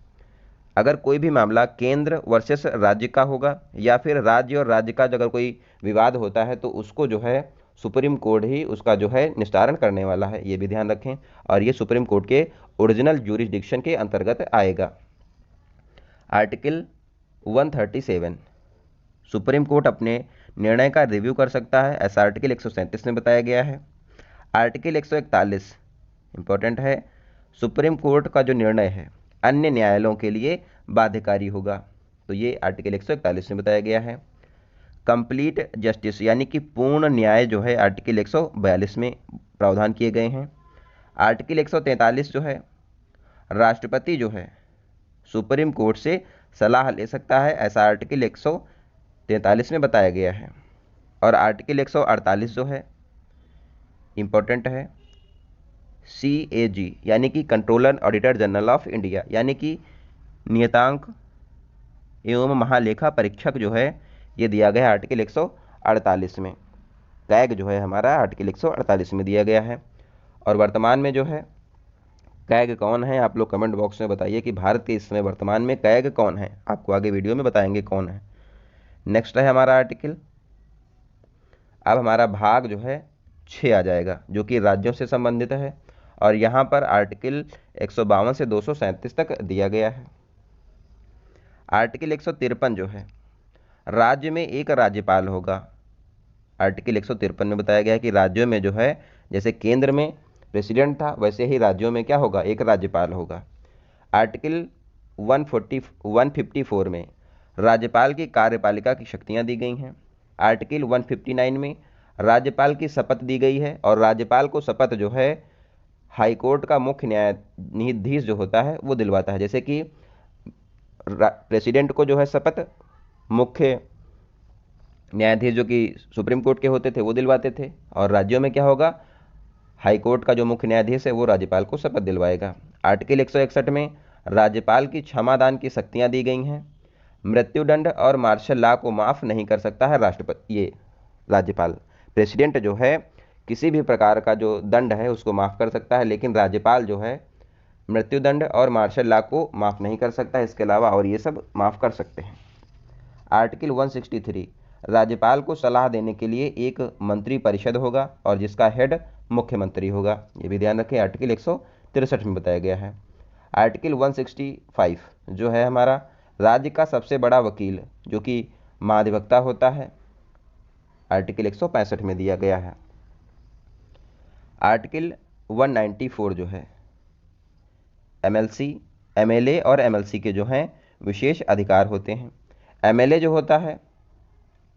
अगर कोई भी मामला केंद्र वर्सेस राज्य का होगा या फिर राज्य और राज्य का अगर कोई विवाद होता है तो उसको जो है सुप्रीम कोर्ट ही उसका जो है निस्तारण करने वाला है, ये भी ध्यान रखें। और ये सुप्रीम कोर्ट के ओरिजिनल ज्यूरिसडिक्शन के अंतर्गत आएगा। आर्टिकल 137 सुप्रीम कोर्ट अपने निर्णय का रिव्यू कर सकता है, ऐसा आर्टिकल 137 में बताया गया है। आर्टिकल 141 इंपॉर्टेंट है, सुप्रीम कोर्ट का जो निर्णय है अन्य न्यायालयों के लिए बाध्यकारी होगा, तो ये आर्टिकल 141 में बताया गया है। कंप्लीट जस्टिस यानी कि पूर्ण न्याय जो है आर्टिकल 142 में प्रावधान किए गए हैं। आर्टिकल 143 जो है राष्ट्रपति जो है सुप्रीम कोर्ट से सलाह ले सकता है, ऐसा आर्टिकल 143 में बताया गया है। और आर्टिकल 148 जो है इंपॉर्टेंट है, CAG यानी कि controller auditor general of India यानी कि नियतांक एवं महालेखा परीक्षक जो है ये दिया गया है आर्टिकल 148 में। कैग जो है हमारा आर्टिकल 148 में दिया गया है। और वर्तमान में जो है कैग कौन है, आप लोग कमेंट बॉक्स में बताइए कि भारत के इस समय वर्तमान में कैग कौन है, आपको आगे वीडियो में बताएंगे कौन है। नेक्स्ट है हमारा आर्टिकल, अब हमारा भाग जो है 6 आ जाएगा जो कि राज्यों से संबंधित है। और यहाँ पर आर्टिकल 152 से 237 तक दिया गया है। आर्टिकल 153 जो है राज्य में एक राज्यपाल होगा। आर्टिकल 153 में बताया गया है कि राज्यों में जो है जैसे केंद्र में प्रेसिडेंट था वैसे ही राज्यों में क्या होगा, एक राज्यपाल होगा। आर्टिकल 154 में राज्यपाल की कार्यपालिका की शक्तियां दी गई हैं। आर्टिकल 159 में राज्यपाल की शपथ दी गई है और राज्यपाल को शपथ जो है हाईकोर्ट का मुख्य न्यायाधीश जो होता है वो दिलवाता है। जैसे कि प्रेसिडेंट को जो है शपथ मुख्य न्यायाधीश जो कि सुप्रीम कोर्ट के होते थे वो दिलवाते थे, और राज्यों में क्या होगा, हाईकोर्ट का जो मुख्य न्यायाधीश है वो राज्यपाल को शपथ दिलवाएगा। आर्टिकल 161 में राज्यपाल की क्षमादान की शक्तियां दी गई हैं। मृत्युदंड और मार्शल लॉ को माफ नहीं कर सकता है राष्ट्रपति, ये राज्यपाल। प्रेसिडेंट जो है किसी भी प्रकार का जो दंड है उसको माफ कर सकता है, लेकिन राज्यपाल जो है मृत्युदंड और मार्शल लॉ को माफ नहीं कर सकता, इसके अलावा और ये सब माफ कर सकते हैं। आर्टिकल 163 राज्यपाल को सलाह देने के लिए एक मंत्री परिषद होगा और जिसका हेड मुख्यमंत्री होगा, ये भी ध्यान रखें, आर्टिकल 163 में बताया गया है। आर्टिकल 165 जो है हमारा राज्य का सबसे बड़ा वकील जो कि महाधिवक्ता होता है, आर्टिकल 165 में दिया गया है। आर्टिकल 194 जो है MLC, MLA और MLC के जो हैं विशेष अधिकार होते हैं। MLA जो होता है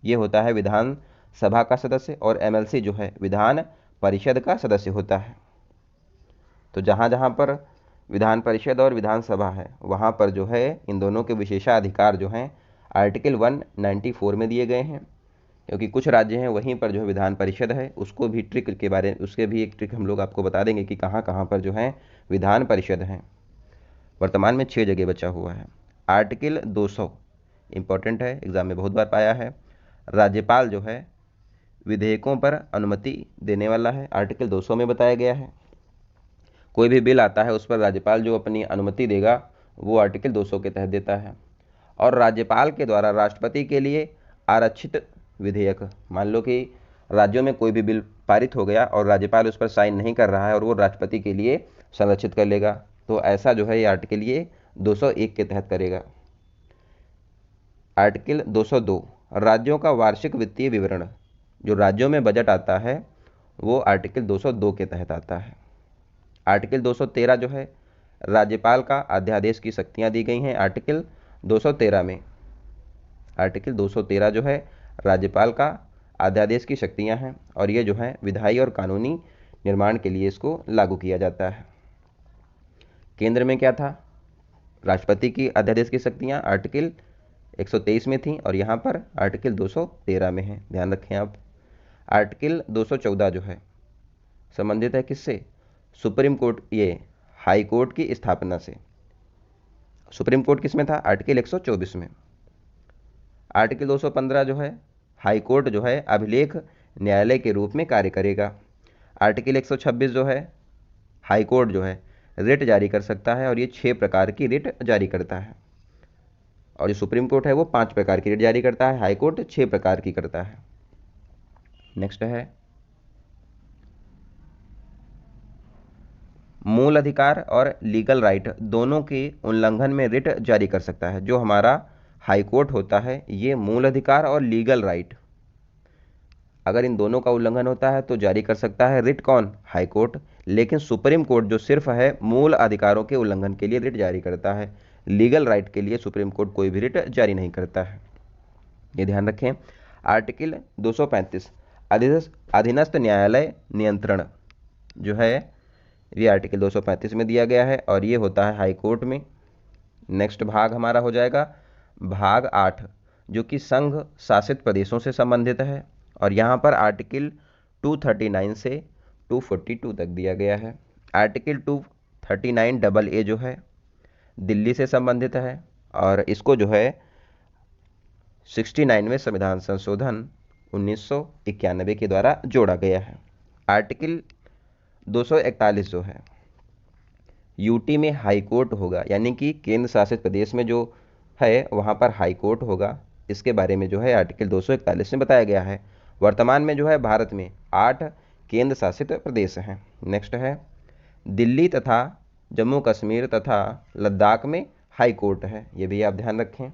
ये होता है विधान सभा का सदस्य और MLC जो है विधान परिषद का सदस्य होता है। तो जहाँ जहाँ पर विधान परिषद और विधानसभा है वहाँ पर जो है इन दोनों के विशेषाधिकार जो हैं आर्टिकल 194 में दिए गए हैं, क्योंकि कुछ राज्य हैं वहीं पर जो है विधान परिषद है, उसको भी ट्रिक के बारे में, उसके भी एक ट्रिक हम लोग आपको बता देंगे कि कहाँ कहाँ पर जो है विधान परिषद है। वर्तमान में 6 जगह बचा हुआ है। आर्टिकल 200 इंपॉर्टेंट है, एग्जाम में बहुत बार पाया है। राज्यपाल जो है विधेयकों पर अनुमति देने वाला है, आर्टिकल 200 में बताया गया है। कोई भी बिल आता है उस पर राज्यपाल जो अपनी अनुमति देगा वो आर्टिकल 200 के तहत देता है। और राज्यपाल के द्वारा राष्ट्रपति के लिए आरक्षित विधेयक, मान लो कि राज्यों में कोई भी बिल पारित हो गया और राज्यपाल उस पर साइन नहीं कर रहा है और वो राष्ट्रपति के लिए संरक्षित कर लेगा, तो ऐसा जो है ये आर्टिकल ये 201 के तहत करेगा। आर्टिकल 202 राज्यों का वार्षिक वित्तीय विवरण, जो राज्यों में बजट आता है वो आर्टिकल 202 के तहत आता है। आर्टिकल 213 जो है राज्यपाल का अध्यादेश की शक्तियां दी गई हैं आर्टिकल 213 में। आर्टिकल 213 जो है राज्यपाल का अध्यादेश की शक्तियां हैं और ये जो है विधायी और कानूनी निर्माण के लिए इसको लागू किया जाता है। केंद्र में क्या था, राष्ट्रपति की अध्यादेश की शक्तियां आर्टिकल 123 में थी और यहाँ पर आर्टिकल 213 में है, ध्यान रखें आप। आर्टिकल 214 जो है संबंधित है किससे, सुप्रीम कोर्ट, ये हाई कोर्ट की स्थापना से। सुप्रीम कोर्ट किस में था, आर्टिकल 124 में। आर्टिकल 215 जो है हाई कोर्ट जो है अभिलेख न्यायालय के रूप में कार्य करेगा। आर्टिकल 126 जो है हाई कोर्ट जो है रिट जारी कर सकता है और ये 6 प्रकार की रिट जारी करता है, और जो सुप्रीम कोर्ट है वो 5 प्रकार की रिट जारी करता है, हाई कोर्ट 6 प्रकार की करता है। नेक्स्ट है मूल अधिकार और लीगल राइट दोनों के उल्लंघन में रिट जारी कर सकता है। जो हमारा हाई कोर्ट होता है ये मूल अधिकार और लीगल राइट, अगर इन दोनों का उल्लंघन होता है तो जारी कर सकता है रिट कौन, हाई कोर्ट। लेकिन सुप्रीम कोर्ट जो सिर्फ है मूल अधिकारों के उल्लंघन के लिए रिट जारी करता है, लीगल राइट के लिए सुप्रीम कोर्ट कोई भी रिट जारी नहीं करता है, ये ध्यान रखें। आर्टिकल 235 अधीनस्थ न्यायालय नियंत्रण जो है ये आर्टिकल 235 में दिया गया है और ये होता है हाई कोर्ट में। नेक्स्ट भाग हमारा हो जाएगा भाग 8 जो कि संघ शासित प्रदेशों से संबंधित है और यहाँ पर आर्टिकल 239 से 242 तक दिया गया है। आर्टिकल 239 डबल ए जो है दिल्ली से संबंधित है और इसको जो है 69वें संविधान संशोधन 1991 के द्वारा जोड़ा गया है। आर्टिकल 241 जो है यूटी में हाई कोर्ट होगा, यानी कि केंद्र शासित प्रदेश में जो है वहाँ पर हाई कोर्ट होगा, इसके बारे में जो है आर्टिकल 241 में बताया गया है। वर्तमान में जो है भारत में 8 केंद्र शासित प्रदेश हैं। नेक्स्ट है दिल्ली तथा जम्मू कश्मीर तथा लद्दाख में हाई कोर्ट है, ये भी आप ध्यान रखें।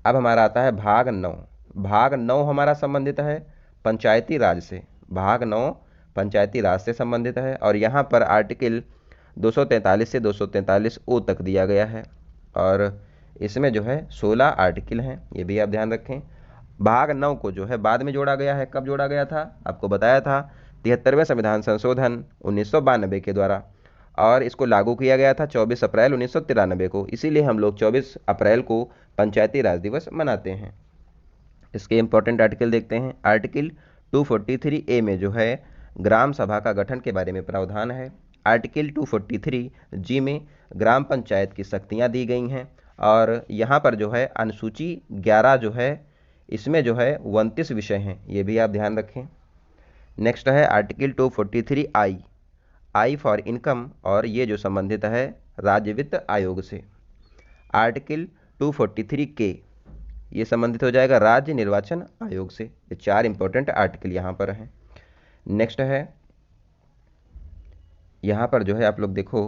अब हमारा आता है भाग 9। भाग 9 हमारा संबंधित है पंचायती राज से। भाग 9 पंचायती राज से संबंधित है और यहाँ पर आर्टिकल 243 से 243 ओ तक दिया गया है और इसमें जो है 16 आर्टिकल हैं, ये भी आप ध्यान रखें। भाग 9 को जो है बाद में जोड़ा गया है, कब जोड़ा गया था आपको बताया था 73वें संविधान संशोधन 1992 के द्वारा, और इसको लागू किया गया था 24 अप्रैल 1993 को। इसीलिए हम लोग 24 अप्रैल को पंचायती राज दिवस मनाते हैं। इसके इंपॉर्टेंट आर्टिकल देखते हैं। आर्टिकल 243 ए में जो है ग्राम सभा का गठन के बारे में प्रावधान है। आर्टिकल 243 जी में ग्राम पंचायत की शक्तियाँ दी गई हैं और यहाँ पर जो है अनुसूची 11 जो है इसमें जो है 29 विषय हैं, ये भी आप ध्यान रखें। नेक्स्ट है आर्टिकल 243 आई फॉर इनकम और ये जो संबंधित है राज्य वित्त आयोग से। आर्टिकल 243 के ये संबंधित हो जाएगा राज्य निर्वाचन आयोग से। ये 4 इंपॉर्टेंट आर्टिकल यहाँ पर हैं। नेक्स्ट है यहाँ पर जो है आप लोग देखो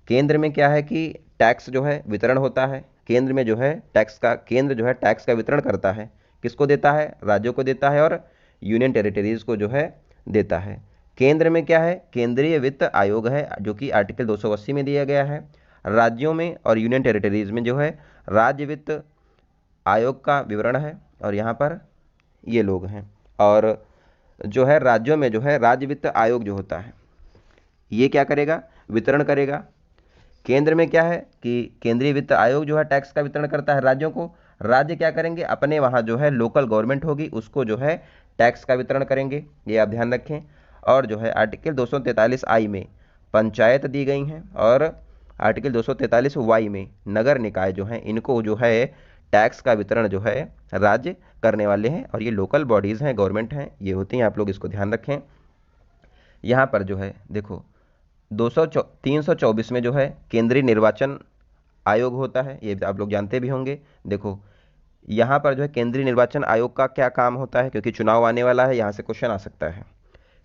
केंद्र में क्या है कि टैक्स जो है वितरण होता है। केंद्र में जो है केंद्र जो है टैक्स का वितरण करता है, किसको देता है, राज्यों को देता है और यूनियन टेरिटरीज को जो है देता है। केंद्र में क्या है, केंद्रीय वित्त आयोग है जो कि आर्टिकल 280 में दिया गया है। राज्यों में और यूनियन टेरिटरीज में जो है राज्य वित्त आयोग का विवरण है और यहाँ पर ये लोग हैं। और जो है राज्यों में जो है राज्य वित्त आयोग जो होता है ये क्या करेगा, वितरण करेगा। केंद्र में क्या है कि केंद्रीय वित्त आयोग जो है टैक्स का वितरण करता है राज्यों को। राज्य क्या करेंगे, अपने वहाँ जो है लोकल गवर्नमेंट होगी उसको जो है टैक्स का वितरण करेंगे, ये आप ध्यान रखें। और जो है आर्टिकल 243 आई में पंचायत दी गई हैं और आर्टिकल 243 वाई में नगर निकाय जो हैं इनको जो है टैक्स का वितरण जो है राज्य करने वाले हैं और ये लोकल बॉडीज़ हैं, गवर्नमेंट हैं, ये होती हैं, आप लोग इसको ध्यान रखें। यहाँ पर जो है देखो 324 में जो है केंद्रीय निर्वाचन आयोग होता है, ये आप लोग जानते भी होंगे। देखो यहाँ पर जो है केंद्रीय निर्वाचन आयोग का क्या काम होता है, क्योंकि चुनाव आने वाला है, यहाँ से क्वेश्चन आ सकता है।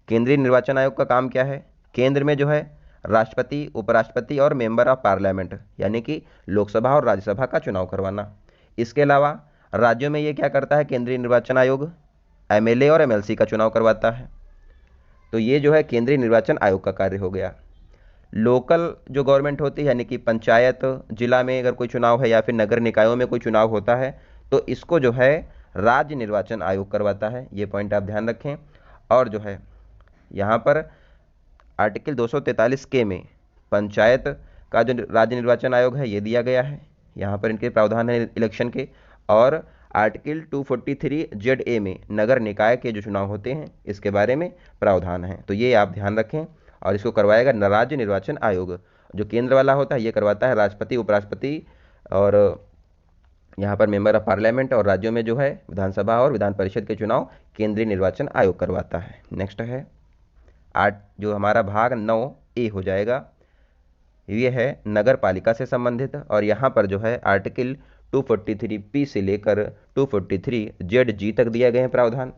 केंद्रीय निर्वाचन आयोग का काम क्या है? केंद्र में जो है राष्ट्रपति, उपराष्ट्रपति और मेंबर ऑफ पार्लियामेंट यानी कि लोकसभा और राज्यसभा का चुनाव करवाना। इसके अलावा राज्यों में ये क्या करता है केंद्रीय निर्वाचन आयोग? एमएलए और एमएलसी का चुनाव करवाता है। तो ये जो है केंद्रीय निर्वाचन आयोग का कार्य हो गया। लोकल जो गवर्नमेंट होती है यानी कि पंचायत, जिला में अगर कोई चुनाव है या फिर नगर निकायों में कोई चुनाव होता है तो इसको जो है राज्य निर्वाचन आयोग करवाता है। ये पॉइंट आप ध्यान रखें। और जो है यहाँ पर आर्टिकल 243 के में पंचायत का जो राज्य निर्वाचन आयोग है ये दिया गया है, यहाँ पर इनके प्रावधान है इलेक्शन के। और आर्टिकल 243 जेड ए में नगर निकाय के जो चुनाव होते हैं इसके बारे में प्रावधान है। तो ये आप ध्यान रखें। और इसको करवाएगा राज्य निर्वाचन आयोग। जो केंद्र वाला होता है ये करवाता है राष्ट्रपति, उपराष्ट्रपति और यहाँ पर मेंबर ऑफ पार्लियामेंट, और राज्यों में जो है विधानसभा और विधान परिषद के चुनाव केंद्रीय निर्वाचन आयोग करवाता है। नेक्स्ट है जो हमारा भाग 9A हो जाएगा, ये है नगर पालिका से संबंधित। और यहाँ पर जो है आर्टिकल 243P से लेकर 243ZG तक दिए गए हैं प्रावधान।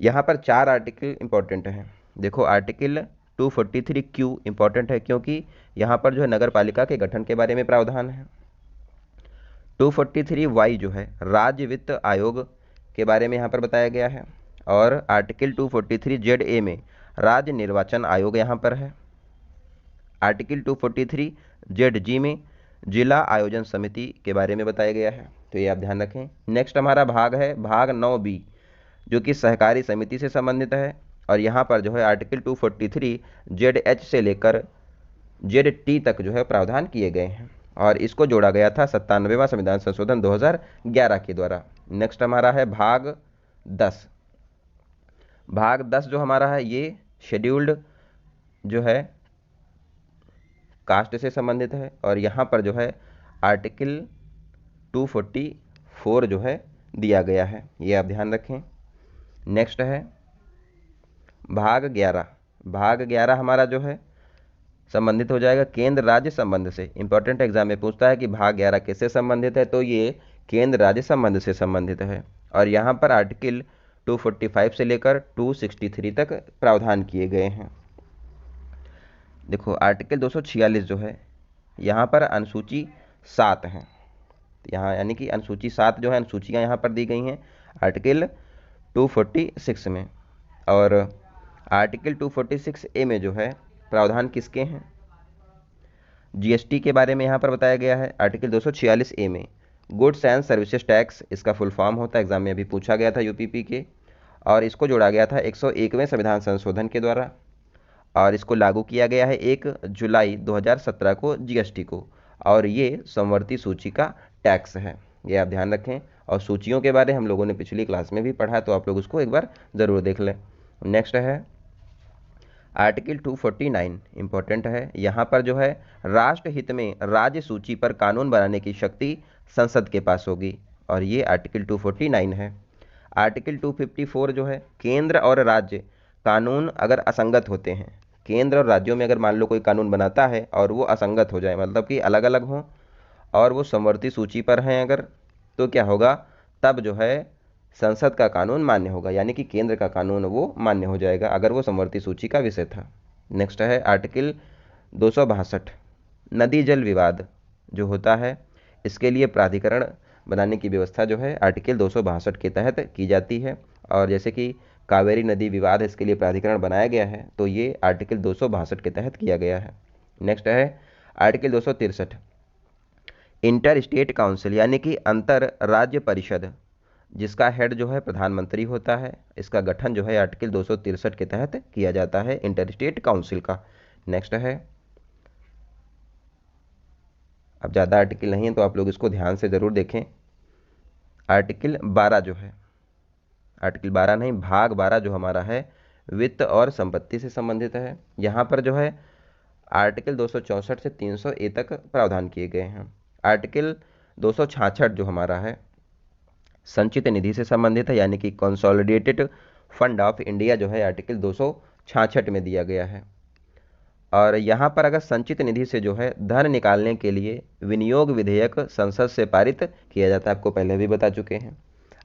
यहाँ पर 4 आर्टिकल इंपॉर्टेंट हैं। देखो आर्टिकल 243Q इंपॉर्टेंट है क्योंकि यहाँ पर जो है नगर पालिका के गठन के बारे में प्रावधान है। 243Y जो है राज्य वित्त आयोग के बारे में यहाँ पर बताया गया है। और आर्टिकल 243ZA में राज्य निर्वाचन आयोग यहाँ पर है। आर्टिकल 243ZG में जिला आयोजन समिति के बारे में बताया गया है। तो ये आप ध्यान रखें। नेक्स्ट हमारा भाग है भाग 9B जो कि सहकारी समिति से संबंधित है। और यहाँ पर जो है आर्टिकल 243ZH से लेकर ZT तक जो है प्रावधान किए गए हैं। और इसको जोड़ा गया था 97वां संविधान संशोधन 2011 के द्वारा। नेक्स्ट हमारा है भाग 10। भाग 10 जो हमारा है ये शेड्यूल्ड जो है कास्ट से संबंधित है। और यहाँ पर जो है आर्टिकल 244 जो है दिया गया है, ये आप ध्यान रखें। नेक्स्ट है भाग 11। भाग 11 हमारा जो है संबंधित हो जाएगा केंद्र राज्य संबंध से। इंपॉर्टेंट एग्जाम में पूछता है कि भाग 11 किससे संबंधित है, तो ये केंद्र राज्य संबंध से संबंधित है। और यहाँ पर आर्टिकल 245 से लेकर 263 तक प्रावधान किए गए हैं। देखो आर्टिकल 246 जो है यहाँ पर अनुसूची 7 है, यहाँ यानी कि अनुसूची 7 जो है अनुसूचियाँ यहाँ पर दी गई हैं आर्टिकल 246 में। और आर्टिकल 246A में जो है प्रावधान किसके हैं? जीएसटी के बारे में यहाँ पर बताया गया है। आर्टिकल 246A में गुड्स एंड सर्विसेज टैक्स, इसका फुल फॉर्म होता है, एग्जाम में अभी पूछा गया था यूपीपी के। और इसको जोड़ा गया था 101वें संविधान संशोधन के द्वारा। और इसको लागू किया गया है 1 जुलाई 2017 को जीएसटी को। और ये समवर्ती सूची का टैक्स है, ये आप ध्यान रखें। और सूचियों के बारे हम लोगों ने पिछली क्लास में भी पढ़ा, तो आप लोग उसको एक बार ज़रूर देख लें। नेक्स्ट है आर्टिकल 249 इंपॉर्टेंट है। यहाँ पर जो है राष्ट्रहित में राज्य सूची पर कानून बनाने की शक्ति संसद के पास होगी, और ये आर्टिकल 249 है। आर्टिकल 254 जो है केंद्र और राज्य कानून अगर असंगत होते हैं, केंद्र और राज्यों में अगर मान लो कोई कानून बनाता है और वो असंगत हो जाए, मतलब कि अलग अलग हों और वो समवर्ती सूची पर हैं अगर, तो क्या होगा, तब जो है संसद का कानून मान्य होगा, यानी कि केंद्र का कानून वो मान्य हो जाएगा अगर वो समवर्ती सूची का विषय था। नेक्स्ट है आर्टिकल 262 नदी जल विवाद जो होता है इसके लिए प्राधिकरण बनाने की व्यवस्था जो है आर्टिकल 262 के तहत की जाती है। और जैसे कि कावेरी नदी विवाद है, इसके लिए प्राधिकरण बनाया गया है, तो ये आर्टिकल 262 के तहत किया गया है। नेक्स्ट है आर्टिकल 263 इंटर स्टेट काउंसिल यानी कि अंतर राज्य परिषद, जिसका हेड जो है प्रधानमंत्री होता है, इसका गठन जो है आर्टिकल 263 के तहत किया जाता है इंटर स्टेट काउंसिल का। नेक्स्ट है, अब ज़्यादा आर्टिकल नहीं है तो आप लोग इसको ध्यान से ज़रूर देखें। आर्टिकल 12 जो है, आर्टिकल 12 नहीं भाग 12 जो हमारा है वित्त और संपत्ति से संबंधित है। यहाँ पर जो है आर्टिकल 264 से 300A तक प्रावधान किए गए हैं। आर्टिकल 266 जो हमारा है संचित निधि से संबंधित है, यानी कि कंसोलिडेटेड फंड ऑफ इंडिया जो है आर्टिकल 266 में दिया गया है। और यहाँ पर अगर संचित निधि से जो है धन निकालने के लिए विनियोग विधेयक संसद से पारित किया जाता है, आपको पहले भी बता चुके हैं।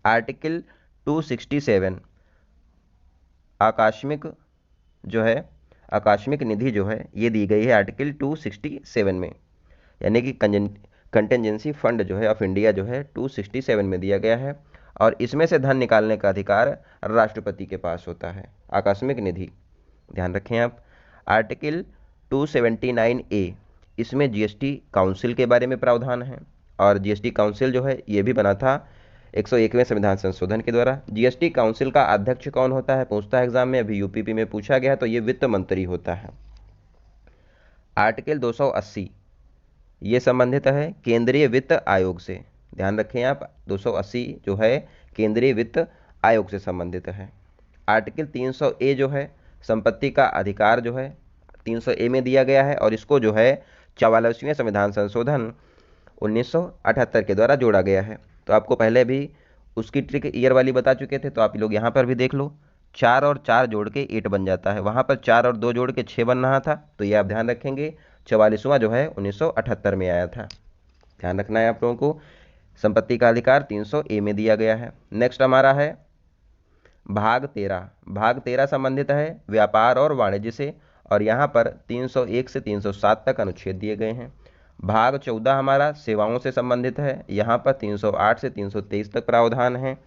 आर्टिकल 267 आकस्मिक जो है आकस्मिक निधि जो है ये दी गई है आर्टिकल 267 में, यानी कि कंटेंजेंसी फंड जो है ऑफ इंडिया जो है 267 में दिया गया है और इसमें से धन निकालने का अधिकार राष्ट्रपति के पास होता है। आकस्मिक निधि ध्यान रखें आप। आर्टिकल 279 ए, इसमें जीएसटी काउंसिल के बारे में प्रावधान है और जीएसटी काउंसिल जो है ये भी बना था 101वें संविधान संशोधन के द्वारा। जीएसटी काउंसिल का अध्यक्ष कौन होता है, पूछता है एग्जाम में, अभी यूपीपी में पूछा गया, तो ये वित्त मंत्री होता है। आर्टिकल 280 ये संबंधित है केंद्रीय वित्त आयोग से, ध्यान रखें आप, 280 जो है केंद्रीय वित्त आयोग से संबंधित है। आर्टिकल 300 ए जो है संपत्ति का अधिकार जो है 300 ए में दिया गया है और इसको जो है 44वें संविधान संशोधन 1978 के द्वारा जोड़ा गया है। तो आपको पहले भी उसकी ट्रिक ईयर वाली बता चुके थे, तो आप लोग यहाँ पर भी देख लो, 4 और 4 जोड़ के 8 बन जाता है, वहाँ पर 4 और 2 जोड़ के 6 बन रहा था, तो ये आप ध्यान रखेंगे। 44वां जो है 1978 में आया था, ध्यान रखना है आप लोगों को। संपत्ति का अधिकार 300 ए में दिया गया है। नेक्स्ट हमारा है भाग 13। भाग 13 संबंधित है व्यापार और वाणिज्य से और यहाँ पर 301 से 307 तक अनुच्छेद दिए गए हैं। भाग 14 हमारा सेवाओं से संबंधित है, यहाँ पर 308 से 323 तक प्रावधान है।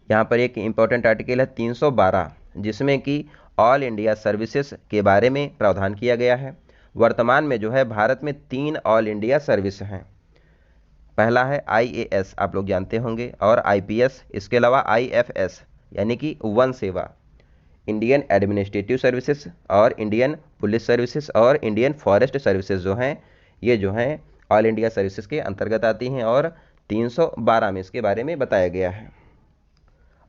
यहाँ पर एक इंपॉर्टेंट आर्टिकल है 312 जिसमें कि ऑल इंडिया सर्विसेज के बारे में प्रावधान किया गया है। वर्तमान में जो है भारत में 3 ऑल इंडिया सर्विस हैं। पहला है आईएएस, आप लोग जानते होंगे, और आईपीएस, इसके अलावा आईएफएस यानी कि वन सेवा, इंडियन एडमिनिस्ट्रेटिव सर्विसेज और इंडियन पुलिस सर्विसेज और इंडियन फॉरेस्ट सर्विसेज जो हैं ये जो हैं ऑल इंडिया सर्विसेज के अंतर्गत आती हैं और 312 में इसके बारे में बताया गया है।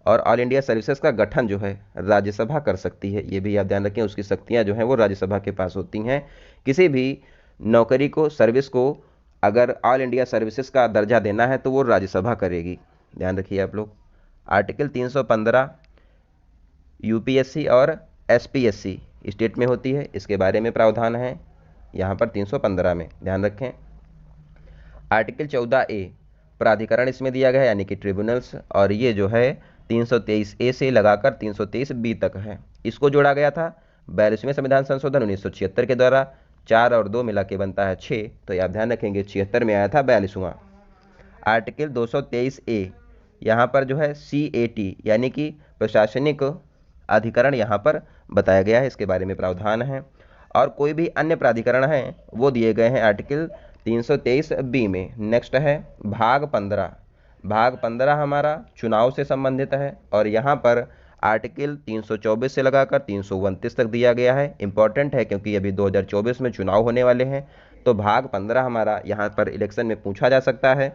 और ऑल इंडिया सर्विसेज का गठन जो है राज्यसभा कर सकती है, ये भी आप ध्यान रखें, उसकी शक्तियाँ जो हैं वो राज्यसभा के पास होती हैं। किसी भी नौकरी को, सर्विस को अगर ऑल इंडिया सर्विसेज का दर्जा देना है तो वो राज्यसभा करेगी, ध्यान रखिए आप लोग। आर्टिकल 315 यूपीएससी और एसपीएससी स्टेट में होती है, इसके बारे में प्रावधान है यहाँ पर 315 में, ध्यान रखें। आर्टिकल 14 ए प्राधिकरण इसमें दिया गया है यानी कि ट्रिब्यूनल्स, और ये जो है 323 ए से लगाकर 323 बी तक है। इसको जोड़ा गया था 42वें संविधान संशोधन 1976 के द्वारा। 4 और 2 मिला के बनता है 6, तो ये आप ध्यान रखेंगे 76 में आया था 42वां। आर्टिकल 223 ए, यहाँ पर जो है CAT यानी कि प्रशासनिक अधिकरण यहाँ पर बताया गया है, इसके बारे में प्रावधान है। और कोई भी अन्य प्राधिकरण हैं वो दिए गए हैं आर्टिकल 323 बी में। नेक्स्ट है भाग 15। भाग 15 हमारा चुनाव से संबंधित है और यहाँ पर आर्टिकल 324 से लगाकर 329 तक दिया गया है। इंपॉर्टेंट है क्योंकि अभी 2024 में चुनाव होने वाले हैं, तो भाग 15 हमारा यहाँ पर इलेक्शन में पूछा जा सकता है।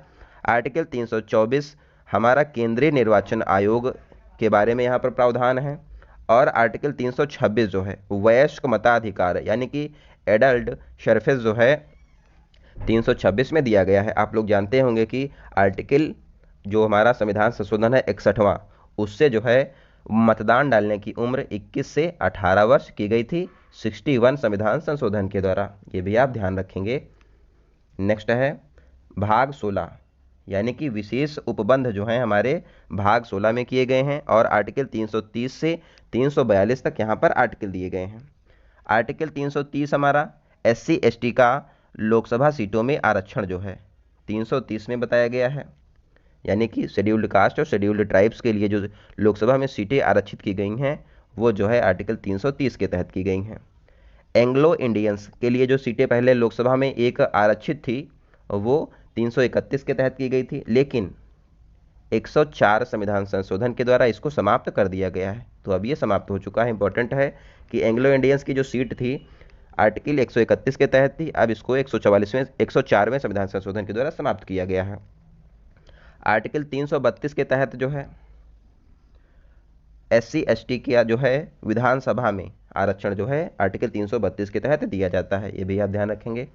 आर्टिकल 324 हमारा केंद्रीय निर्वाचन आयोग के बारे में यहाँ पर प्रावधान है। और आर्टिकल 326 जो है वयस्क मताधिकार यानी कि एडल्ट सरफेस जो है 326 में दिया गया है। आप लोग जानते होंगे कि आर्टिकल जो हमारा संविधान संशोधन है 61वां, उससे जो है मतदान डालने की उम्र 21 से 18 वर्ष की गई थी 61 संविधान संशोधन के द्वारा, ये भी आप ध्यान रखेंगे। नेक्स्ट है भाग 16 यानी कि विशेष उपबंध जो हैं हमारे भाग 16 में किए गए हैं और आर्टिकल 330 से 342 तक यहाँ पर आर्टिकल दिए गए हैं। आर्टिकल 330 हमारा SC ST का लोकसभा सीटों में आरक्षण जो है 330 में बताया गया है, यानी कि शेड्यूल्ड कास्ट और शेड्यूल्ड ट्राइब्स के लिए जो लोकसभा में सीटें आरक्षित की गई हैं वो जो है आर्टिकल 330 के तहत की गई हैं। एंग्लो इंडियंस के लिए जो सीटें पहले लोकसभा में एक आरक्षित थी वो 331 के तहत की गई थी, लेकिन 104 संविधान संशोधन के द्वारा इसको समाप्त कर दिया गया है, तो अब ये समाप्त हो चुका है। इंपॉर्टेंट है कि एंग्लो इंडियंस की जो सीट थी आर्टिकल 131 के तहत थी, अब इसको 104वें संविधान संशोधन के द्वारा समाप्त किया गया है। आर्टिकल 332 के तहत जो है SC ST का जो है विधानसभा में आरक्षण जो है आर्टिकल 332 के तहत दिया जाता है, ये भी आप ध्यान रखेंगे।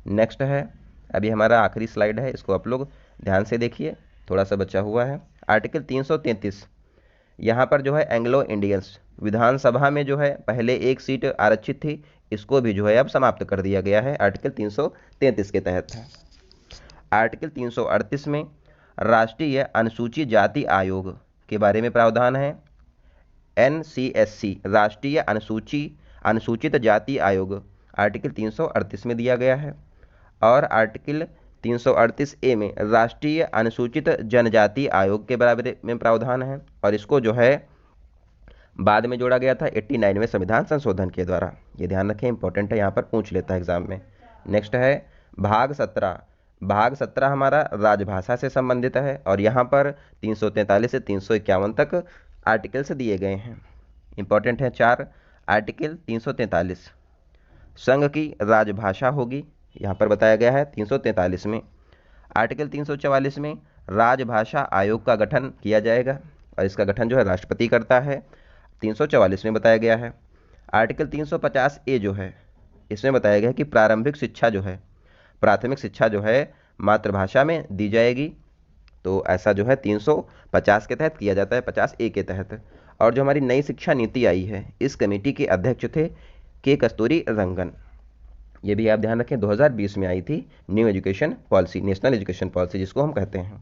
नेक्स्ट है, अभी हमारा आखिरी स्लाइड है, इसको आप लोग ध्यान से देखिए, थोड़ा सा बचा हुआ है। आर्टिकल 333 यहाँ पर जो है एंग्लो इंडियंस विधानसभा में जो है पहले एक सीट आरक्षित थी, इसको भी जो है अब समाप्त कर दिया गया है आर्टिकल 333 के तहत। आर्टिकल 338 में राष्ट्रीय अनुसूचित जाति आयोग के बारे में प्रावधान है। NCSC राष्ट्रीय अनुसूचित जाति आयोग आर्टिकल 338 में दिया गया है। और आर्टिकल 338A में राष्ट्रीय अनुसूचित जनजाति आयोग के बारे में प्रावधान है, और इसको जो है बाद में जोड़ा गया था 89 में संविधान संशोधन के द्वारा। ये ध्यान रखें, इंपॉर्टेंट है, यहाँ पर पूछ लेता है एग्जाम में। नेक्स्ट है भाग 17। भाग 17 हमारा राजभाषा से संबंधित है, और यहाँ पर 343 से 351 तक आर्टिकल्स दिए गए हैं। इंपॉर्टेंट है 4। आर्टिकल 343 संघ की राजभाषा होगी, यहाँ पर बताया गया है 343 में। आर्टिकल 344 में राजभाषा आयोग का गठन किया जाएगा, और इसका गठन जो है राष्ट्रपति करता है, 344 में बताया गया है। आर्टिकल 350A जो है, इसमें बताया गया है कि प्रारंभिक शिक्षा जो है, प्राथमिक शिक्षा जो है मातृभाषा में दी जाएगी। तो ऐसा जो है 350 के तहत किया जाता है, 50A के तहत। और जो हमारी नई शिक्षा नीति आई है, इस कमेटी के अध्यक्ष थे के कस्तूरी रंगन। ये भी आप ध्यान रखें, 2020 में आई थी new education policy, national education policy जिसको हम कहते हैं।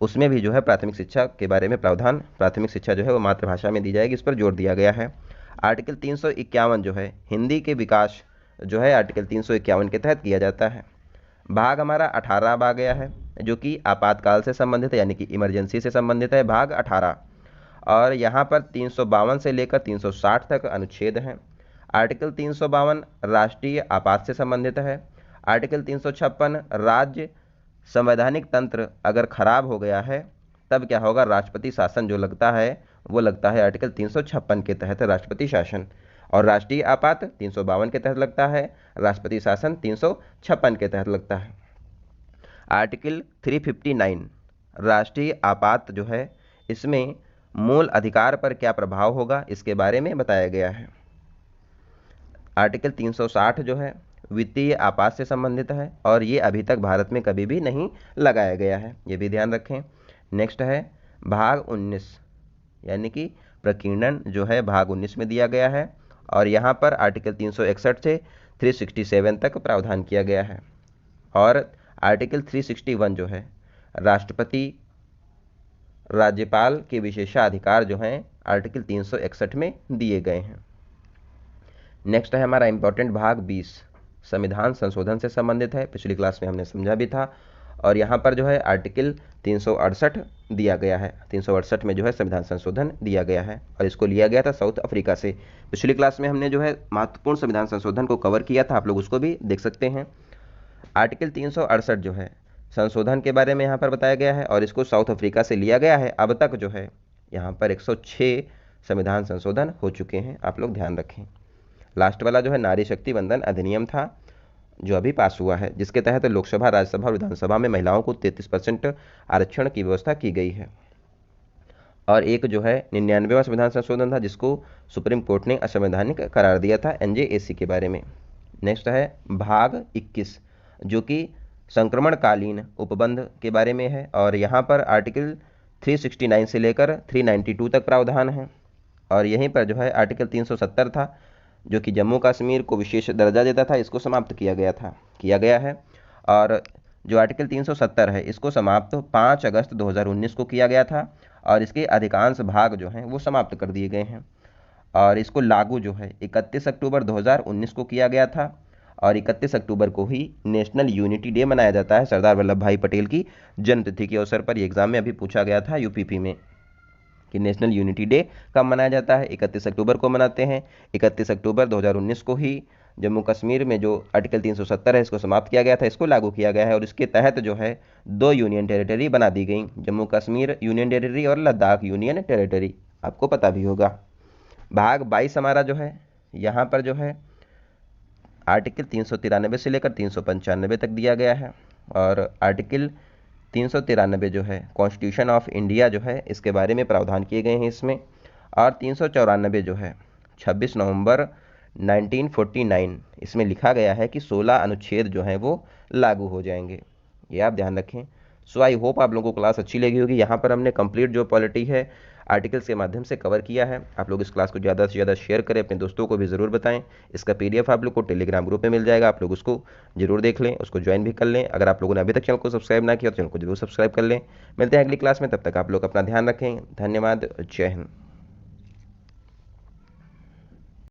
उसमें भी जो है प्राथमिक शिक्षा के बारे में प्रावधान, प्राथमिक शिक्षा जो है वो मातृभाषा में दी जाएगी, इस पर जोर दिया गया है। आर्टिकल 351 जो है हिंदी के विकास जो है आर्टिकल 351 के तहत किया जाता है। भाग हमारा 18 आ गया है, जो कि आपातकाल से संबंधित है, यानी कि इमरजेंसी से संबंधित है, भाग 18। और यहाँ पर 352 से लेकर 360 तक अनुच्छेद हैं। आर्टिकल 352 राष्ट्रीय आपात से संबंधित है। आर्टिकल 356 राज्य संवैधानिक तंत्र अगर खराब हो गया है तब क्या होगा, राष्ट्रपति शासन जो लगता है वो लगता है आर्टिकल 356 के तहत राष्ट्रपति शासन। और राष्ट्रीय आपात 352 के तहत लगता है, राष्ट्रपति शासन 356 के तहत लगता है। आर्टिकल 359 राष्ट्रीय आपात जो है, इसमें मूल अधिकार पर क्या प्रभाव होगा इसके बारे में बताया गया है। आर्टिकल 360 जो है वित्तीय आपात से संबंधित है, और ये अभी तक भारत में कभी भी नहीं लगाया गया है, ये भी ध्यान रखें। नेक्स्ट है भाग 19, यानी कि प्रकीर्णन जो है भाग 19 में दिया गया है, और यहाँ पर आर्टिकल 361 से 367 तक प्रावधान किया गया है। और आर्टिकल 361 जो है राष्ट्रपति राज्यपाल के विशेषाधिकार जो हैं आर्टिकल 361 में दिए गए हैं। नेक्स्ट है हमारा इंपॉर्टेंट भाग 20, संविधान संशोधन से संबंधित है, पिछली क्लास में हमने समझा भी था। और यहाँ पर जो है आर्टिकल 368 दिया गया है, 368 में जो है संविधान संशोधन दिया गया है, और इसको लिया गया था साउथ अफ्रीका से। पिछली क्लास में हमने जो है महत्वपूर्ण संविधान संशोधन को कवर किया था, आप लोग उसको भी देख सकते हैं। आर्टिकल 368 जो है संशोधन के बारे में यहाँ पर बताया गया है, और इसको साउथ अफ्रीका से लिया गया है। अब तक जो है यहाँ पर 106 संविधान संशोधन हो चुके हैं, आप लोग ध्यान रखें। लास्ट वाला जो है नारी शक्ति वंदन अधिनियम था, जो अभी पास हुआ है, जिसके तहत लोकसभा, राज्यसभा और विधानसभा में महिलाओं को 33% आरक्षण की व्यवस्था की गई है। और एक जो है 99वां संविधान संशोधन था, जिसको सुप्रीम कोर्ट ने असंवैधानिक करार दिया था, NJAC के बारे में। नेक्स्ट है भाग 21, जो कि संक्रमणकालीन उपबंध के बारे में है, और यहाँ पर आर्टिकल 369 से लेकर 392 तक प्रावधान है। और यहीं पर जो है आर्टिकल 370 था, जो कि जम्मू कश्मीर को विशेष दर्जा देता था, इसको समाप्त किया गया है। और जो आर्टिकल 370 है, इसको समाप्त 5 अगस्त 2019 को किया गया था, और इसके अधिकांश भाग जो हैं वो समाप्त कर दिए गए हैं। और इसको लागू जो है 31 अक्टूबर 2019 को किया गया था, और 31 अक्टूबर को ही नेशनल यूनिटी डे मनाया जाता है, सरदार वल्लभ भाई पटेल की जन्मतिथि के अवसर पर। ये एग्जाम में अभी पूछा गया था UPP में कि नेशनल यूनिटी डे कब मनाया जाता है, 31 अक्टूबर को मनाते हैं। 31 अक्टूबर 2019 को ही जम्मू कश्मीर में जो आर्टिकल 370 है, इसको समाप्त किया गया था, इसको लागू किया गया है। और इसके तहत जो है 2 यूनियन टेरिटरी बना दी गई, जम्मू कश्मीर यूनियन टेरिटरी और लद्दाख यूनियन टेरिटरी, आपको पता भी होगा। भाग 22 हमारा जो है, यहाँ पर जो है आर्टिकल 393 से लेकर 395 तक दिया गया है। और आर्टिकल 393 जो है कॉन्स्टिट्यूशन ऑफ इंडिया जो है, इसके बारे में प्रावधान किए गए हैं इसमें। और 394 जो है 26 नवंबर 1949, इसमें लिखा गया है कि 16 अनुच्छेद जो हैं वो लागू हो जाएंगे। ये आप ध्यान रखें, सो आई होप आप लोगों को क्लास अच्छी लगी होगी। यहाँ पर हमने कंप्लीट जो पॉलिटी है आर्टिकल्स के माध्यम से कवर किया है। आप लोग इस क्लास को ज़्यादा से ज़्यादा शेयर करें, अपने दोस्तों को भी ज़रूर बताएं। इसका पीडीएफ आप लोग को टेलीग्राम ग्रुप में मिल जाएगा, आप लोग उसको जरूर देख लें, उसको ज्वाइन भी कर लें। अगर आप लोगों ने अभी तक चैनल को सब्सक्राइब ना किया तो चैनल को जरूर सब्सक्राइब कर लें। मिलते हैं अगली क्लास में, तब तक आप लोग अपना ध्यान रखें। धन्यवाद। जय हिंद।